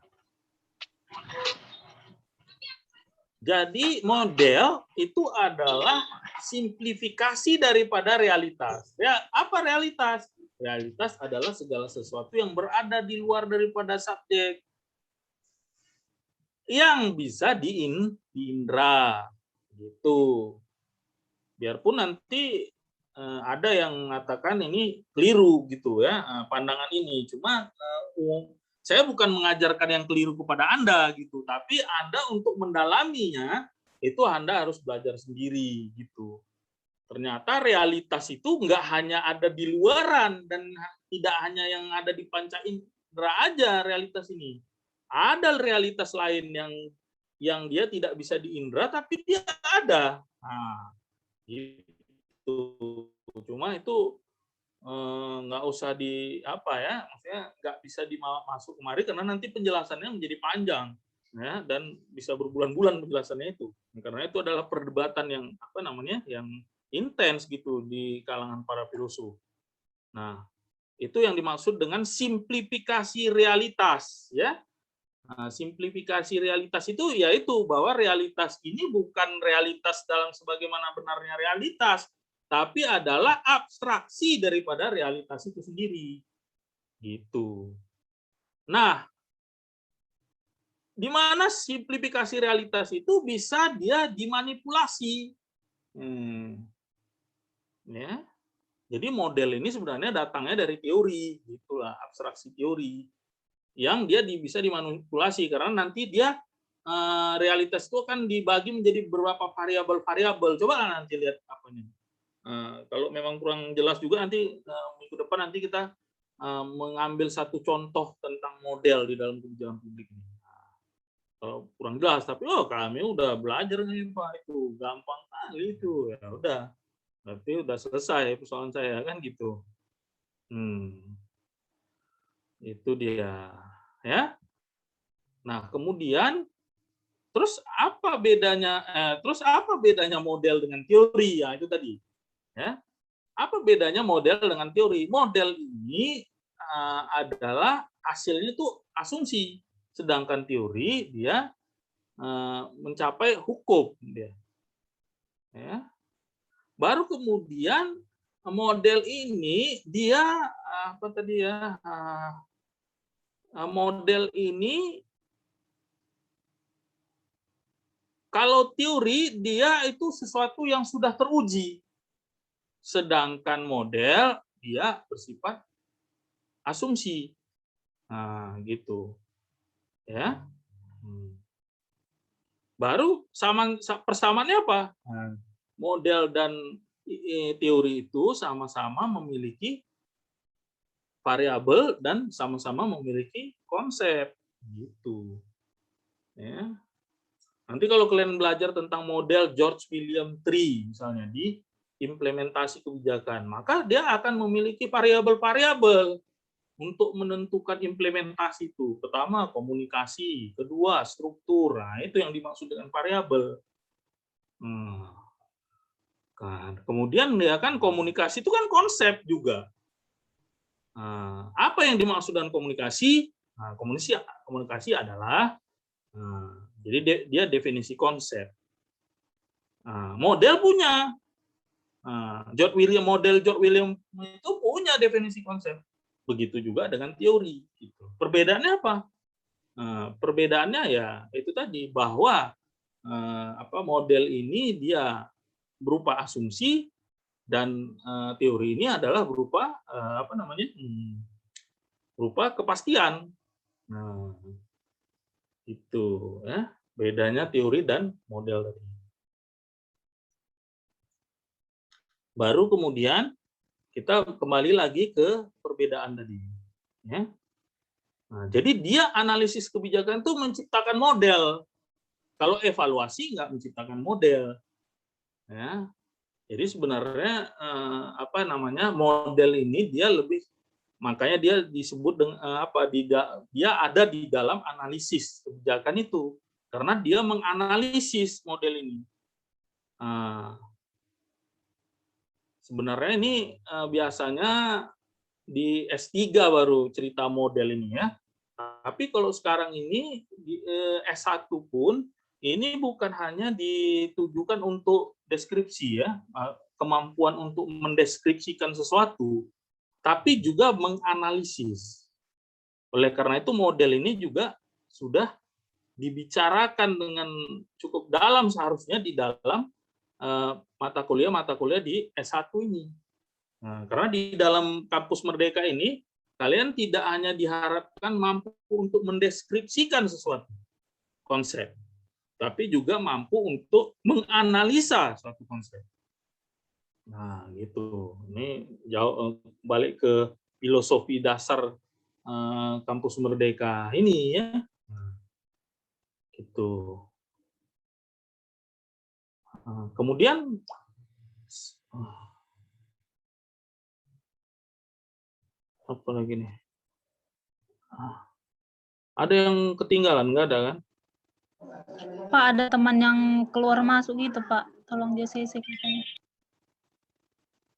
jadi model itu adalah simplifikasi daripada realitas. Ya, apa realitas? Realitas adalah segala sesuatu yang berada di luar daripada subjek yang bisa diindra gitu. Biarpun nanti ada yang mengatakan ini keliru gitu ya pandangan ini. Cuma saya bukan mengajarkan yang keliru kepada Anda gitu, tapi Anda untuk mendalaminya itu Anda harus belajar sendiri gitu. Ternyata realitas itu nggak hanya ada di luaran dan tidak hanya yang ada di panca indera aja realitas ini. Ada realitas lain yang dia tidak bisa diindra tapi dia ada. Nah, itu cuma itu nggak usah di apa ya, maksudnya nggak bisa dimasuk kemari karena nanti penjelasannya menjadi panjang ya dan bisa berbulan-bulan penjelasannya itu. Karena itu adalah perdebatan yang apa namanya yang intens gitu di kalangan para filosof. Nah, itu yang dimaksud dengan simplifikasi realitas ya. Nah, simplifikasi realitas itu yaitu bahwa realitas ini bukan realitas dalam sebagaimana benarnya realitas, tapi adalah abstraksi daripada realitas itu sendiri. Gitu. Nah, di mana simplifikasi realitas itu bisa dia dimanipulasi. Ya. Jadi model ini sebenarnya datangnya dari teori, gitulah abstraksi teori yang dia bisa dimanipulasi karena nanti dia realitas itu akan dibagi menjadi beberapa variabel-variabel. Coba nanti lihat apa ini. Kalau memang kurang jelas juga nanti minggu depan nanti kita mengambil satu contoh tentang model di dalam kebijakan publik ini. Kalau kurang jelas, tapi kami udah belajar nih Pak, itu gampang kali itu, ya udah. Berarti udah selesai persoalan saya kan gitu. Itu dia ya. Nah, kemudian terus apa bedanya model dengan teori ya itu tadi. Ya. Apa bedanya model dengan teori? Model ini adalah hasilnya itu asumsi, sedangkan teori dia mencapai hukum dia. Ya. Baru kemudian model ini dia apa tadi ya? Model ini kalau teori dia itu sesuatu yang sudah teruji. Sedangkan model dia bersifat asumsi. Nah, gitu. Ya. Baru persamaannya apa? Model dan teori itu sama-sama memiliki variabel dan sama-sama memiliki konsep gitu. Ya. Nanti kalau kalian belajar tentang model George William Tree misalnya di implementasi kebijakan, maka dia akan memiliki variabel-variabel untuk menentukan implementasi itu. Pertama komunikasi, kedua struktur. Nah, itu yang dimaksud dengan variabel. Kemudian ya kan komunikasi itu kan konsep juga. Apa yang dimaksud dengan komunikasi? Komunikasi adalah jadi dia definisi konsep. Model punya model George William itu punya definisi konsep. Begitu juga dengan teori. Gitu. Perbedaannya apa? Perbedaannya ya itu tadi bahwa model ini dia berupa asumsi dan teori ini adalah berupa berupa kepastian. Nah, itu ya bedanya teori dan model tadi. Baru kemudian kita kembali lagi ke perbedaan tadi. Ya. Nah, jadi dia analisis kebijakan itu menciptakan model. Kalau evaluasi nggak menciptakan model. Ya. Jadi sebenarnya model ini dia lebih makanya dia disebut dengan dia ada di dalam analisis kebijakan itu karena dia menganalisis model ini. sebenarnya ini biasanya di S3 baru cerita model ini ya. Tapi kalau sekarang ini di S1 pun ini bukan hanya ditujukan untuk deskripsi ya, kemampuan untuk mendeskripsikan sesuatu, tapi juga menganalisis. Oleh karena itu model ini juga sudah dibicarakan dengan cukup dalam seharusnya di dalam mata kuliah di S1 ini. Nah, karena di dalam kampus Merdeka ini, kalian tidak hanya diharapkan mampu untuk mendeskripsikan sesuatu konsep, tapi juga mampu untuk menganalisa suatu konsep. Nah, gitu. Ini jauh balik ke filosofi dasar kampus Merdeka ini ya. Gitu. Kemudian apa lagi nih? Ada yang ketinggalan, nggak ada kan? Pak, ada teman yang keluar masuk gitu, Pak. Tolong dia CC katanya.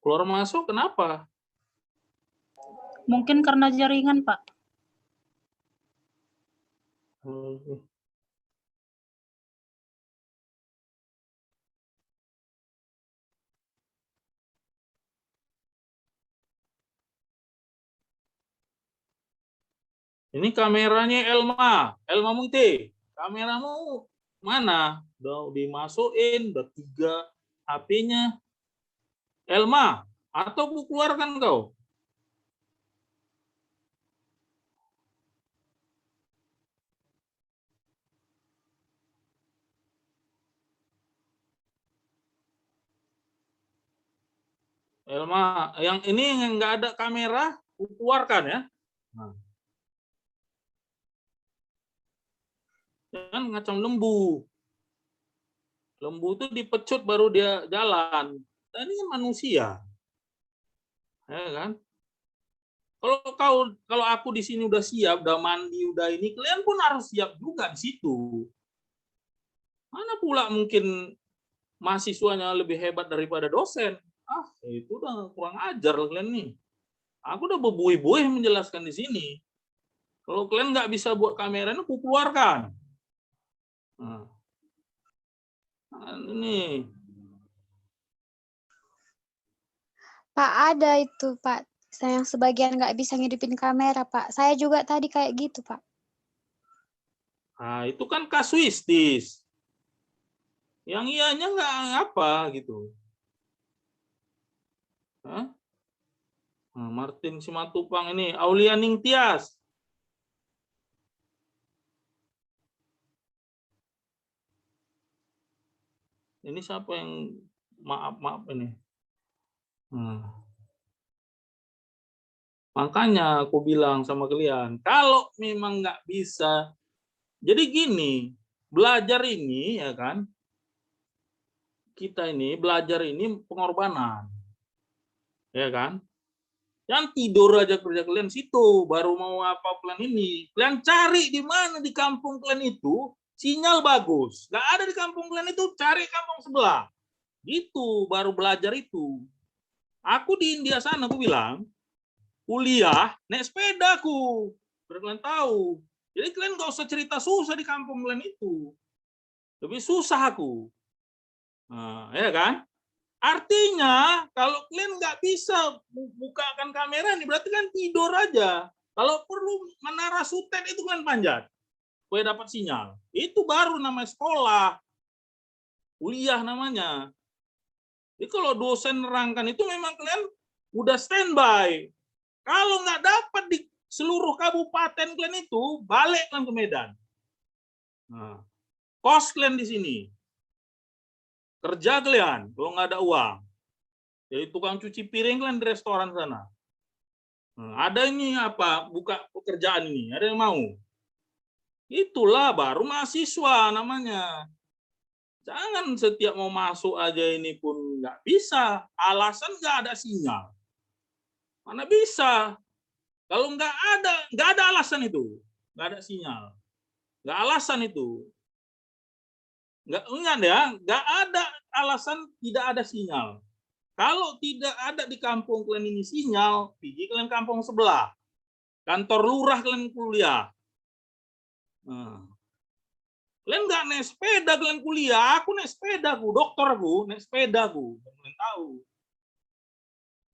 Keluar masuk kenapa? Mungkin karena jaringan, Pak. Ini kameranya Elma Mungti. Kameramu mana? Udah dimasukin, udah 3 HP-nya. Elma, atau ku keluarkan kau? Elma, yang ini yang nggak ada kamera, ku keluarkan ya. Nah. Jangan ngacang lembu. Lembu itu dipecut baru dia jalan. Nah, ini kan manusia. Ya kan? Kalau aku di sini udah siap, udah mandi, udah ini, kalian pun harus siap juga di situ. Mana pula mungkin mahasiswanya lebih hebat daripada dosen? Itu udah kurang ajar kalian nih. Aku udah berbuih-buih menjelaskan di sini. Kalau kalian nggak bisa buat kamera, aku keluarkan. Nah, ini. Pak, ada itu, Pak. Saya yang sebagian nggak bisa ngidupin kamera, Pak. Saya juga tadi kayak gitu, Pak. Nah, itu kan kasuistis. Yang ianya nggak apa gitu. Hah? Nah, Martin Simatupang ini, Aulia Ningtyas. Ini siapa yang maaf ini? Makanya aku bilang sama kalian, kalau memang nggak bisa, jadi gini, belajar ini ya kan, kita ini belajar ini pengorbanan, ya kan? Yang tidur aja kerja kalian situ, baru mau apa plan ini. Kalian cari di mana di kampung kalian itu sinyal bagus. Nggak ada di kampung kalian itu, cari kampung sebelah. Gitu, baru belajar itu. Aku di India sana, aku bilang, kuliah naik sepeda aku. Biar kalian tahu. Jadi kalian nggak usah cerita susah di kampung kalian itu. Lebih susah aku. Nah, ya kan? Artinya, kalau kalian nggak bisa bukakan kamera ini, berarti kan tidur aja. Kalau perlu menara sutet itu kan panjat, supaya dapat sinyal. Itu baru namanya sekolah, kuliah namanya. Jadi kalau dosen nerangkan itu memang kalian udah standby. Kalau nggak dapat di seluruh kabupaten kalian itu, balik kan ke Medan. Nah, kos kalian di sini. Kerja kalian kalau nggak ada uang. Jadi tukang cuci piring kalian di restoran sana. Nah, ada ini apa? Buka pekerjaan ini. Ada yang mau? Itulah baru mahasiswa namanya. Jangan setiap mau masuk aja ini pun nggak bisa. Alasan nggak ada sinyal. Mana bisa? Kalau nggak ada alasan itu. Nggak ada sinyal. Nggak alasan itu. Nggak ada alasan tidak ada sinyal. Kalau tidak ada di kampung kalian ini sinyal, pergi kalian kampung sebelah. Kantor lurah kalian kuliah. Nah. Kalian nggak naik sepeda kalian kuliah, aku naik sepeda, aku dokter, aku naik sepeda, aku kalian tahu.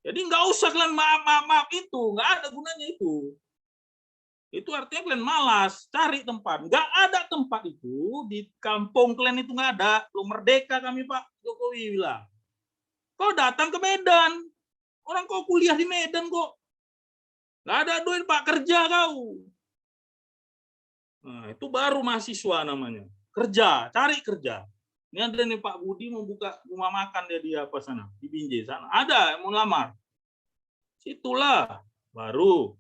Jadi nggak usah kalian maaf itu, nggak ada gunanya itu. Itu artinya kalian malas cari tempat. Nggak ada tempat itu di kampung kalian itu nggak ada. Belum merdeka kami Pak Jokowi bilang. Kau datang ke Medan, orang kau kuliah di Medan kok. Nggak ada duit Pak, kerja kau. Nah, itu baru mahasiswa namanya. Kerja, cari kerja. Ini ada nih Pak Budi mau buka rumah makan dia di apa sana, di Binjai sana. Ada yang mau lamar. Situlah baru.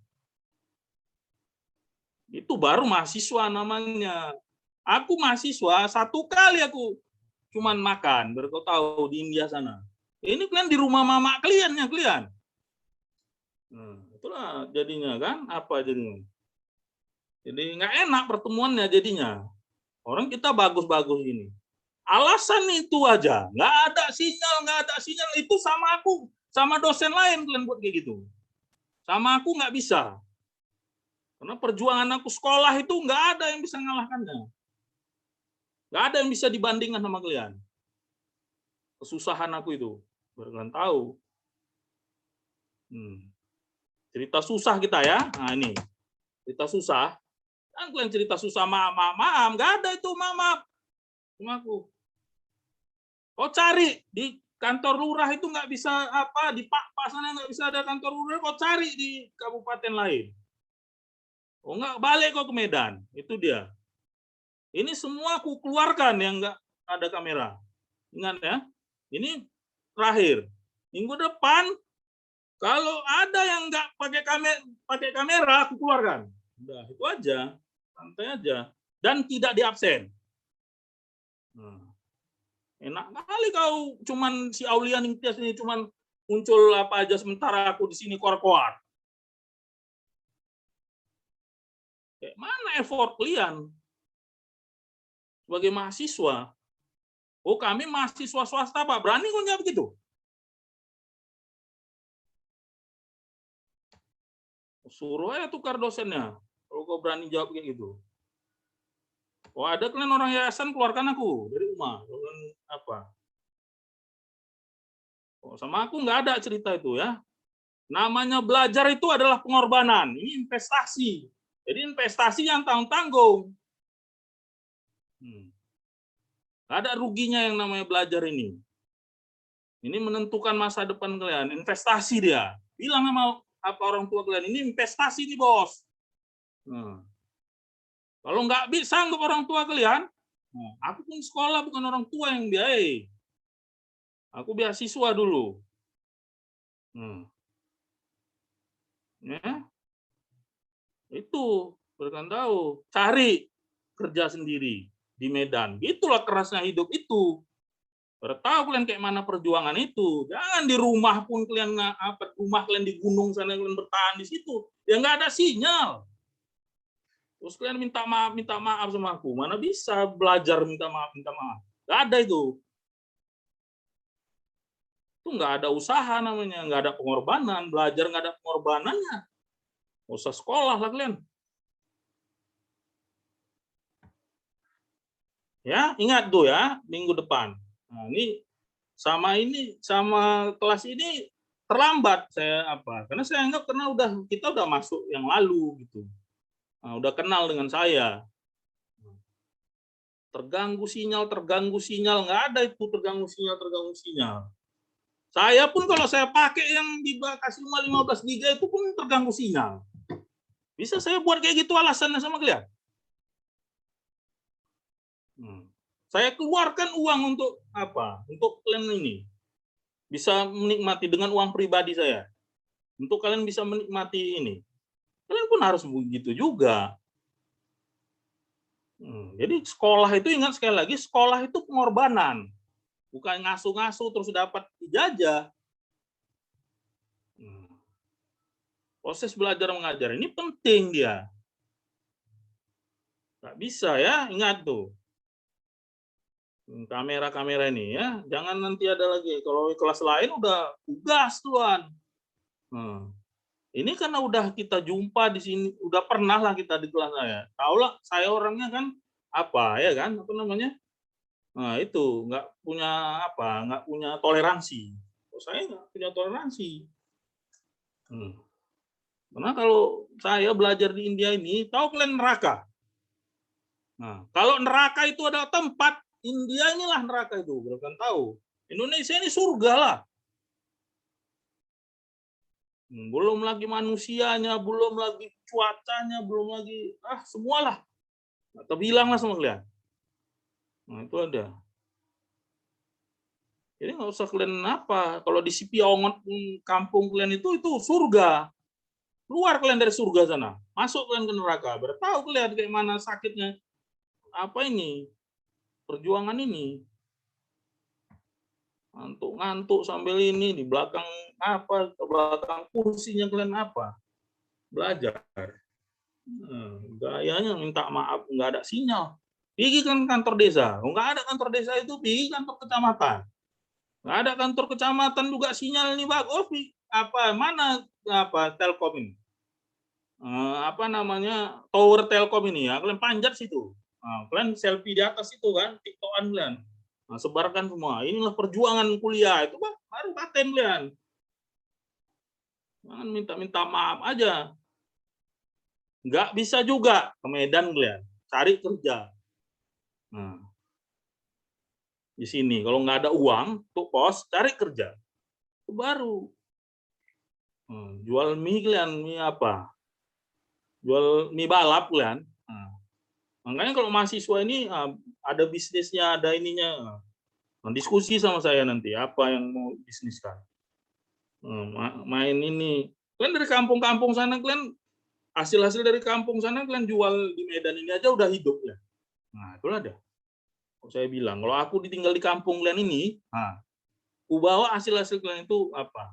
Itu baru mahasiswa namanya. Aku mahasiswa, 1 kali aku cuman makan, baru kau tahu di India sana. Ini kalian di rumah mama kalian. Nah, itulah jadinya kan, apa jadinya? Jadi nggak enak pertemuannya jadinya. Orang kita bagus-bagus ini. Alasan itu aja, nggak ada sinyal itu sama aku, sama dosen lain kalian buat kayak gitu. Sama aku nggak bisa. Karena perjuangan aku sekolah itu nggak ada yang bisa mengalahkannya. Nggak ada yang bisa dibandingkan sama kalian. Kesusahan aku itu, baru kalian tahu. Cerita susah kita ya. Nah ini, cerita susah. Kan kalian cerita susah, maaf, nggak ada itu maaf. Cuma aku. Kau cari di kantor lurah itu nggak bisa apa, di Pak sana nggak bisa ada kantor lurah, kau cari di kabupaten lain. Oh nggak, balik kau ke Medan, itu dia. Ini semua aku keluarkan yang nggak ada kamera. Ingat ya, ini terakhir. Minggu depan, kalau ada yang nggak pakai kamera, aku keluarkan. Udah, itu aja. Santai aja. Dan tidak diabsen. Enak kali kau cuman si Aulia Ningtyas ini cuman muncul apa aja sementara aku di sini koar-koar. Kayak mana effort kalian sebagai mahasiswa? Oh kami mahasiswa swasta Pak, berani kau jawab begitu? Suruh aja tukar dosennya, kalau kau berani jawab kayak gitu. Oh ada kalian orang yayasan, keluarkan aku dari rumah. Apa? Oh, sama aku nggak ada cerita itu ya. Namanya belajar itu adalah pengorbanan. Ini investasi. Jadi investasi yang tanggung-tanggung. Nggak ada ruginya yang namanya belajar ini. Ini menentukan masa depan kalian. Investasi dia. Bilang sama apa orang tua kalian, ini investasi nih bos. Kalau nggak bisa sanggup orang tua kalian, aku pun sekolah bukan orang tua yang biayai. Aku beasiswa dulu. Ya, itu berikan tahu, cari kerja sendiri di Medan. Itulah kerasnya hidup itu. Tahu kalian kayak mana perjuangan itu. Jangan di rumah pun kalian rumah kalian di gunung sana kalian bertahan di situ. Ya nggak ada sinyal. Terus kalian minta maaf sama aku. Mana bisa belajar minta maaf. Nggak ada itu. Itu nggak ada usaha namanya, nggak ada pengorbanan. Belajar nggak ada pengorbanannya. Nggak usah sekolah lah kalian. Ya, ingat tuh ya, minggu depan. Nah, ini sama kelas ini terlambat saya karena saya anggap karena kita udah masuk yang lalu gitu. Nah, udah kenal dengan saya. Terganggu sinyal, nggak ada itu terganggu sinyal. Saya pun kalau saya pakai yang di Bekasi 15 giga itu pun terganggu sinyal. Bisa saya buat kayak gitu alasannya sama kalian? Saya keluarkan uang untuk apa? Untuk kalian ini bisa menikmati dengan uang pribadi saya. Untuk kalian bisa menikmati ini. Kalian pun harus begitu juga. Jadi sekolah itu, ingat sekali lagi, sekolah itu pengorbanan. Bukan ngasuh-ngasuh terus dapat ijazah. Proses belajar mengajar ini penting dia. Nggak bisa ya, ingat tuh. Kamera-kamera ini ya, jangan nanti ada lagi. Kalau kelas lain udah tugas tuan. Ini karena udah kita jumpa di sini, udah pernah lah kita di kelas saya. Tahu lah, saya orangnya kan apa ya kan, apa namanya? Nah itu nggak punya toleransi. Saya nggak punya toleransi. Karena kalau saya belajar di India ini, tahu kalian neraka? Nah, kalau neraka itu adalah tempat, India inilah neraka itu, kalian tahu. Indonesia ini surga lah. Belum lagi manusianya, belum lagi cuacanya, belum lagi semualah. Atau bilang lah sama kalian. Nah itu ada. Jadi nggak usah kalian apa. Kalau di Sipiongot kampung kalian itu surga. Keluar kalian dari surga sana, masuk kalian ke neraka. Bertahu kalian kayak mana sakitnya apa ini perjuangan ini. Ngantuk sambil ini di belakang apa, ke belakang kursinya kalian apa? Belajar. Gayanya minta maaf, nggak ada sinyal. Pergi kan kantor desa, nggak ada kantor desa itu, pergi kantor kecamatan. Nggak ada kantor kecamatan juga sinyal ini bagus. Mana Telkom ini? Apa namanya tower Telkom ini ya, kalian panjat situ. Kalian selfie di atas itu kan, TikTokan kalian. Sebarkan semua. Inilah perjuangan kuliah itu baru paten kalian. Jangan minta maaf aja. Nggak bisa juga ke Medan kalian, cari kerja. Di sini kalau nggak ada uang untuk kos, cari kerja. Itu baru. Jual mie kalian, mie apa? Jual mie balap kalian. Makanya kalau mahasiswa ini ada bisnisnya, ada ininya. Diskusi sama saya nanti apa yang mau bisniskan. Main ini. Kalian dari kampung-kampung sana, kalian hasil-hasil dari kampung sana kalian jual di Medan ini aja udah hidup ya. Nah, itu ada. Saya bilang, kalau aku ditinggal di kampung kalian ini, aku bawa hasil-hasil kalian itu apa?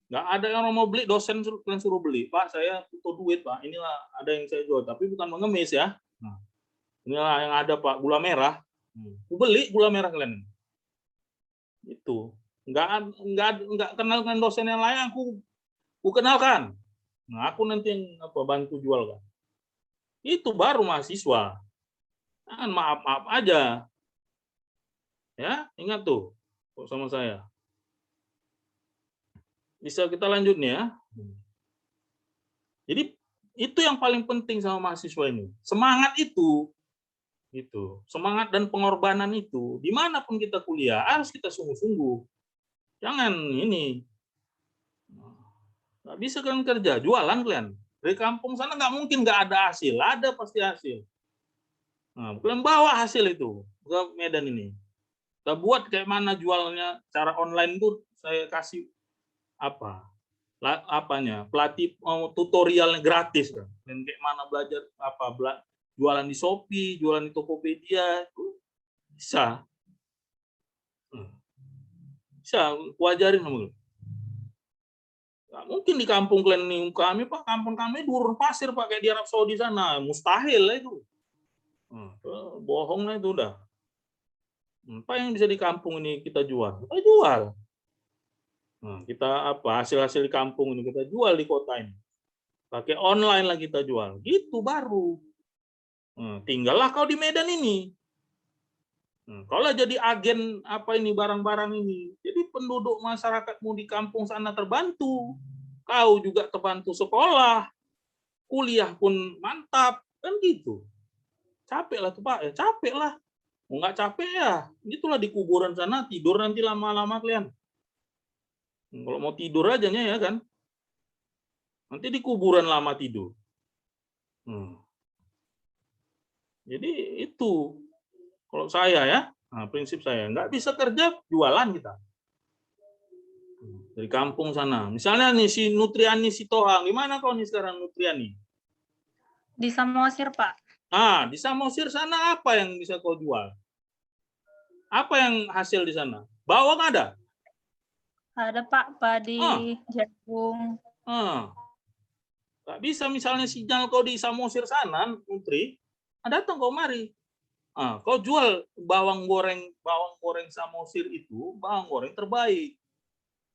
Nggak ada yang mau beli, dosen kalian suruh beli. Pak, saya butuh duit, Pak. Inilah ada yang saya jual, tapi bukan mengemis ya. Inilah yang ada, Pak, gula merah. Aku beli gula merah kalian. Itu. Nggak kenal dengan dosen yang lain, aku kenalkan. Nah, aku nanti yang bantu jual kan. Itu baru mahasiswa. Jangan maaf-maaf aja. Ya, ingat tuh sama saya. Bisa kita lanjut nih ya. Jadi itu yang paling penting sama mahasiswa ini. Semangat itu. Gitu. Semangat dan pengorbanan itu dimanapun kita kuliah harus kita sungguh-sungguh. Jangan ini. Nggak bisa kalian kerja, jualan kalian. Dari kampung sana nggak mungkin nggak ada hasil. Ada pasti hasil. Nah, kalian bawa hasil itu ke Medan ini. Kita buat kayak mana jualnya cara online tuh saya kasih pelatih tutorialnya gratis kan. Dan kayak mana belajar jualan di Shopee, jualan di Tokopedia, bisa. Bisa, aku ajarin sama lu. Nggak mungkin di kampung kalian nih, kami Pak, kampung kami gurun pasir Pak, kayak di Arab Saudi sana, mustahil lah itu. Bohong lah itu udah. Apa yang bisa di kampung ini kita jual? Kita jual. Kita hasil-hasil di kampung ini kita jual di kota ini. Pakai online lah kita jual. Gitu baru. Tinggallah kau di Medan ini. Kalau jadi agen barang-barang ini, jadi penduduk masyarakatmu di kampung sana terbantu. Kau juga terbantu sekolah, kuliah pun mantap, kan gitu. Capek lah tuh Pak, ya capek lah. Mau nggak capek ya, gitulah di kuburan sana tidur nanti lama-lama kalian. Kalau mau tidur aja ya kan, nanti di kuburan lama tidur. Jadi itu kalau saya ya, prinsip saya nggak bisa kerja jualan kita dari kampung sana. Misalnya nih si Nutriani Sitohang, gimana kau nih sekarang Nutriani? Di Samosir Pak. Di Samosir sana apa yang bisa kau jual? Apa yang hasil di sana? Bawang ada? Ada Pak, padi, jagung. Nggak bisa misalnya sinyal kau di Samosir sana, Nutri, datang kau mari. Kau jual bawang goreng Samosir itu bawang goreng terbaik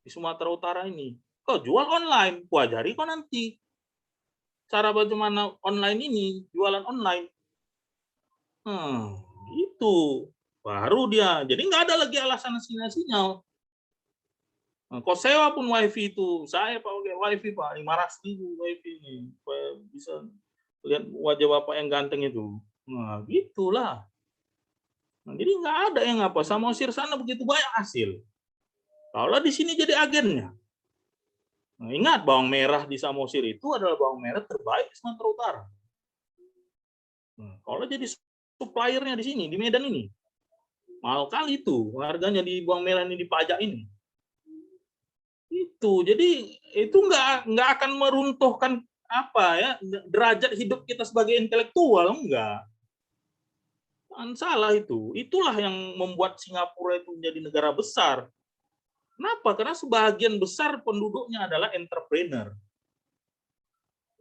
di Sumatera Utara ini. Kau jual online, ku ajari kau nanti cara bagaimana online ini, jualan online. Itu baru dia. Jadi nggak ada lagi alasan sinyal. Kau sewa pun wifi itu, saya pakai wifi Pak, 500.000 wifi ini, supaya bisa lihat wajah Bapak yang ganteng itu. Nah, gitulah. Nah, jadi nggak ada yang apa, Samosir sana begitu banyak hasil. Kalau di sini jadi agennya. Nah, ingat bawang merah di Samosir itu adalah bawang merah terbaik di Sumatera Utara. Nah, kalau jadi suppliernya di sini, di Medan ini, mahal kali itu harganya di bawang merah ini, dipajak ini. Itu jadi itu nggak akan meruntuhkan apa ya derajat hidup kita sebagai intelektual, enggak. Salah itu. Itulah yang membuat Singapura itu menjadi negara besar. Kenapa? Karena sebagian besar penduduknya adalah entrepreneur.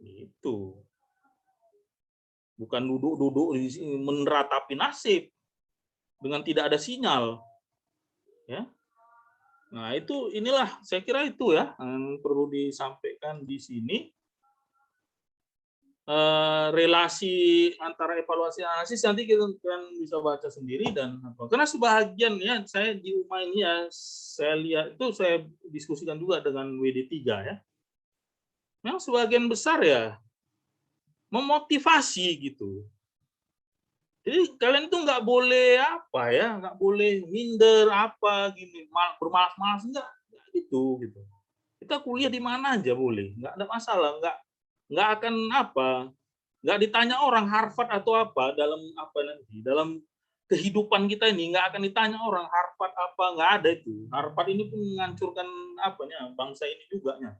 Itu. Bukan duduk-duduk meneratapi nasib dengan tidak ada sinyal. Ya. Nah, inilah saya kira itu ya yang perlu disampaikan di sini. Relasi antara evaluasi analisis nanti kita bisa baca sendiri dan apa. Karena sebagian ya saya di UMA ini ya saya lihat itu saya diskusikan juga dengan WD3 ya. Yang sebagian besar ya memotivasi gitu. Jadi kalian tuh nggak boleh apa ya, nggak boleh minder apa gini, bermalas-malas enggak gitu. Kita kuliah di mana aja boleh, nggak ada masalah, nggak akan apa, nggak ditanya orang Harvard atau apa dalam apa nanti dalam kehidupan kita ini nggak akan ditanya orang Harvard apa, nggak ada itu. Harvard ini pun menghancurkan apanya bangsa ini juga nya.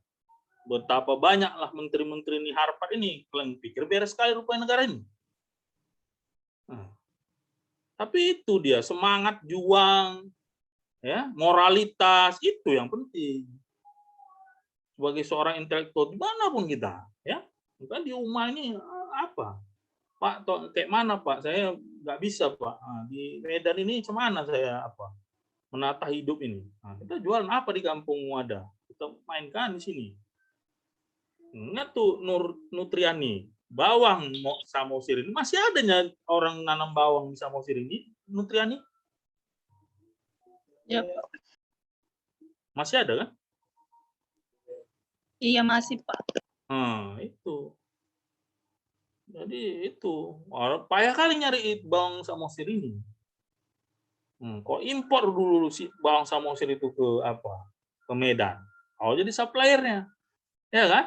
Betapa banyaklah menteri-menteri ini Harvard ini, kalian pikir beres sekali rupanya negara ini. Tapi itu dia semangat juang, ya moralitas itu yang penting. Sebagai seorang intelektual dimanapun kita, ya bukan di rumah ini apa, Pak, kayak mana Pak? Saya nggak bisa Pak. Di Medan ini cemana saya apa menata hidup ini? Kita jualan apa di kampung ada? Kita mainkan di sini. Ingat tuh Nutriani, bawang Samosir ini masih adanya orang nanam bawang di Samosir ini, Nutriani? Ya Pak. Masih ada kan? Iya masih Pak. Itu. Jadi itu payah kali nyari bawang Samosir ini. Kok impor dulu si bawang Samosir itu ke apa? Ke Medan. Jadi suppliernya, ya kan?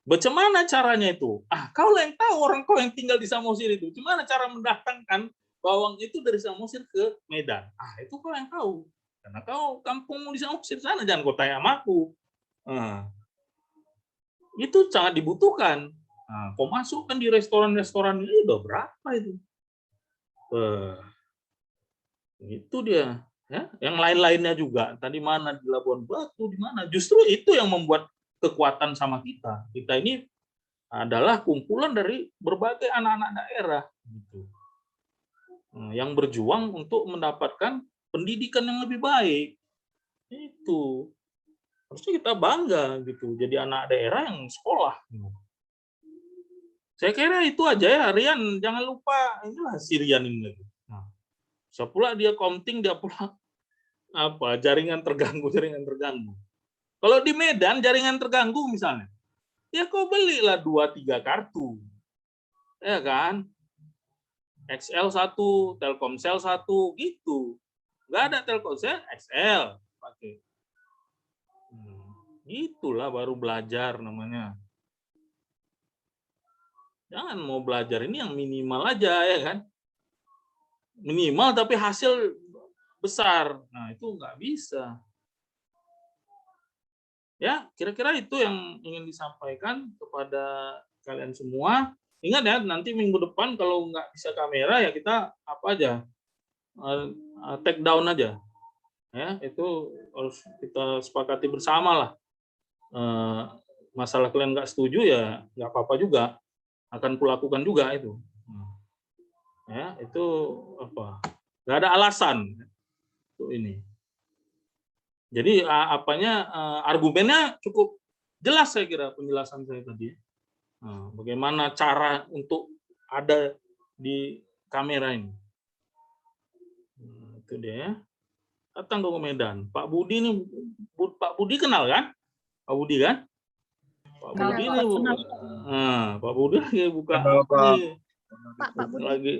Bagaimana caranya itu? Kau yang tahu, orang kau yang tinggal di Samosir itu. Gimana cara mendatangkan bawang itu dari Samosir ke Medan? Itu kau yang tahu. Karena kau kampungmu di Samosir sana, jangan kau tanya sama aku. Itu sangat dibutuhkan. Kau masukkan di restoran-restoran ini udah berapa itu? Itu dia. Ya, yang lain-lainnya juga. Tadi mana di Labuan Batu, di mana? Justru itu yang membuat kekuatan sama kita. Kita ini adalah kumpulan dari berbagai anak-anak daerah, gitu. Yang berjuang untuk mendapatkan pendidikan yang lebih baik. Itu harusnya kita bangga gitu. Jadi anak daerah yang sekolah. Saya kira itu aja ya, Rian. Jangan lupa inilah si Rian ini. Sepula dia counting, dia pula apa jaringan terganggu. Kalau di Medan jaringan terganggu misalnya, ya kau belilah 2-3 kartu, ya kan? XL 1, Telkomsel 1, gitu. Nggak ada Telkomsel, XL pakai. Itulah baru belajar namanya. Jangan mau belajar ini yang minimal aja, ya kan? Minimal tapi hasil besar. Nah, itu nggak bisa. Ya, kira-kira itu yang ingin disampaikan kepada kalian semua. Ingat ya, nanti minggu depan kalau nggak bisa kamera ya kita apa aja, take down aja. Ya, itu harus kita sepakati bersama lah. Masalah kalian nggak setuju ya nggak apa-apa juga, akan kulakukan juga itu. Ya, itu apa? Nggak ada alasan untuk ini. Jadi argumennya cukup jelas saya kira penjelasan saya tadi. Nah, bagaimana cara untuk ada di kamera ini. Nah, itu dia ya. Datang ke Medan. Pak Budi ini, Pak Budi kenal kan? Pak Budi kan? Pak Budi ini, Pak Budi lagi buka nih. Pak Budi. Lagi.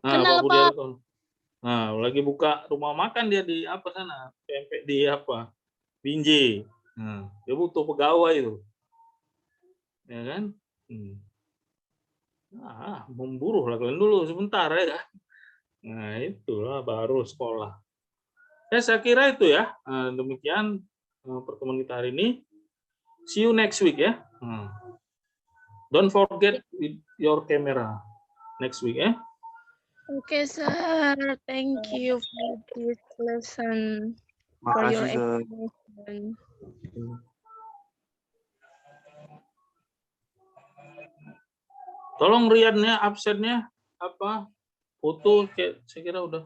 Kenal, Pak Budi Pak. lagi buka rumah makan dia di apa sana? Pempek di apa? Binjai. Dia butuh pegawai itu. Ya kan? Memburu lah kalian dulu sebentar ya kan? Nah, itulah baru sekolah. Saya kira itu ya. Demikian pertemuan kita hari ini. See you next week ya. Don't forget with your camera next week ya. Okay, sir. Thank you for this lesson. For your explanation. Tolong Riannya absennya apa? Foto kayak saya kira udah.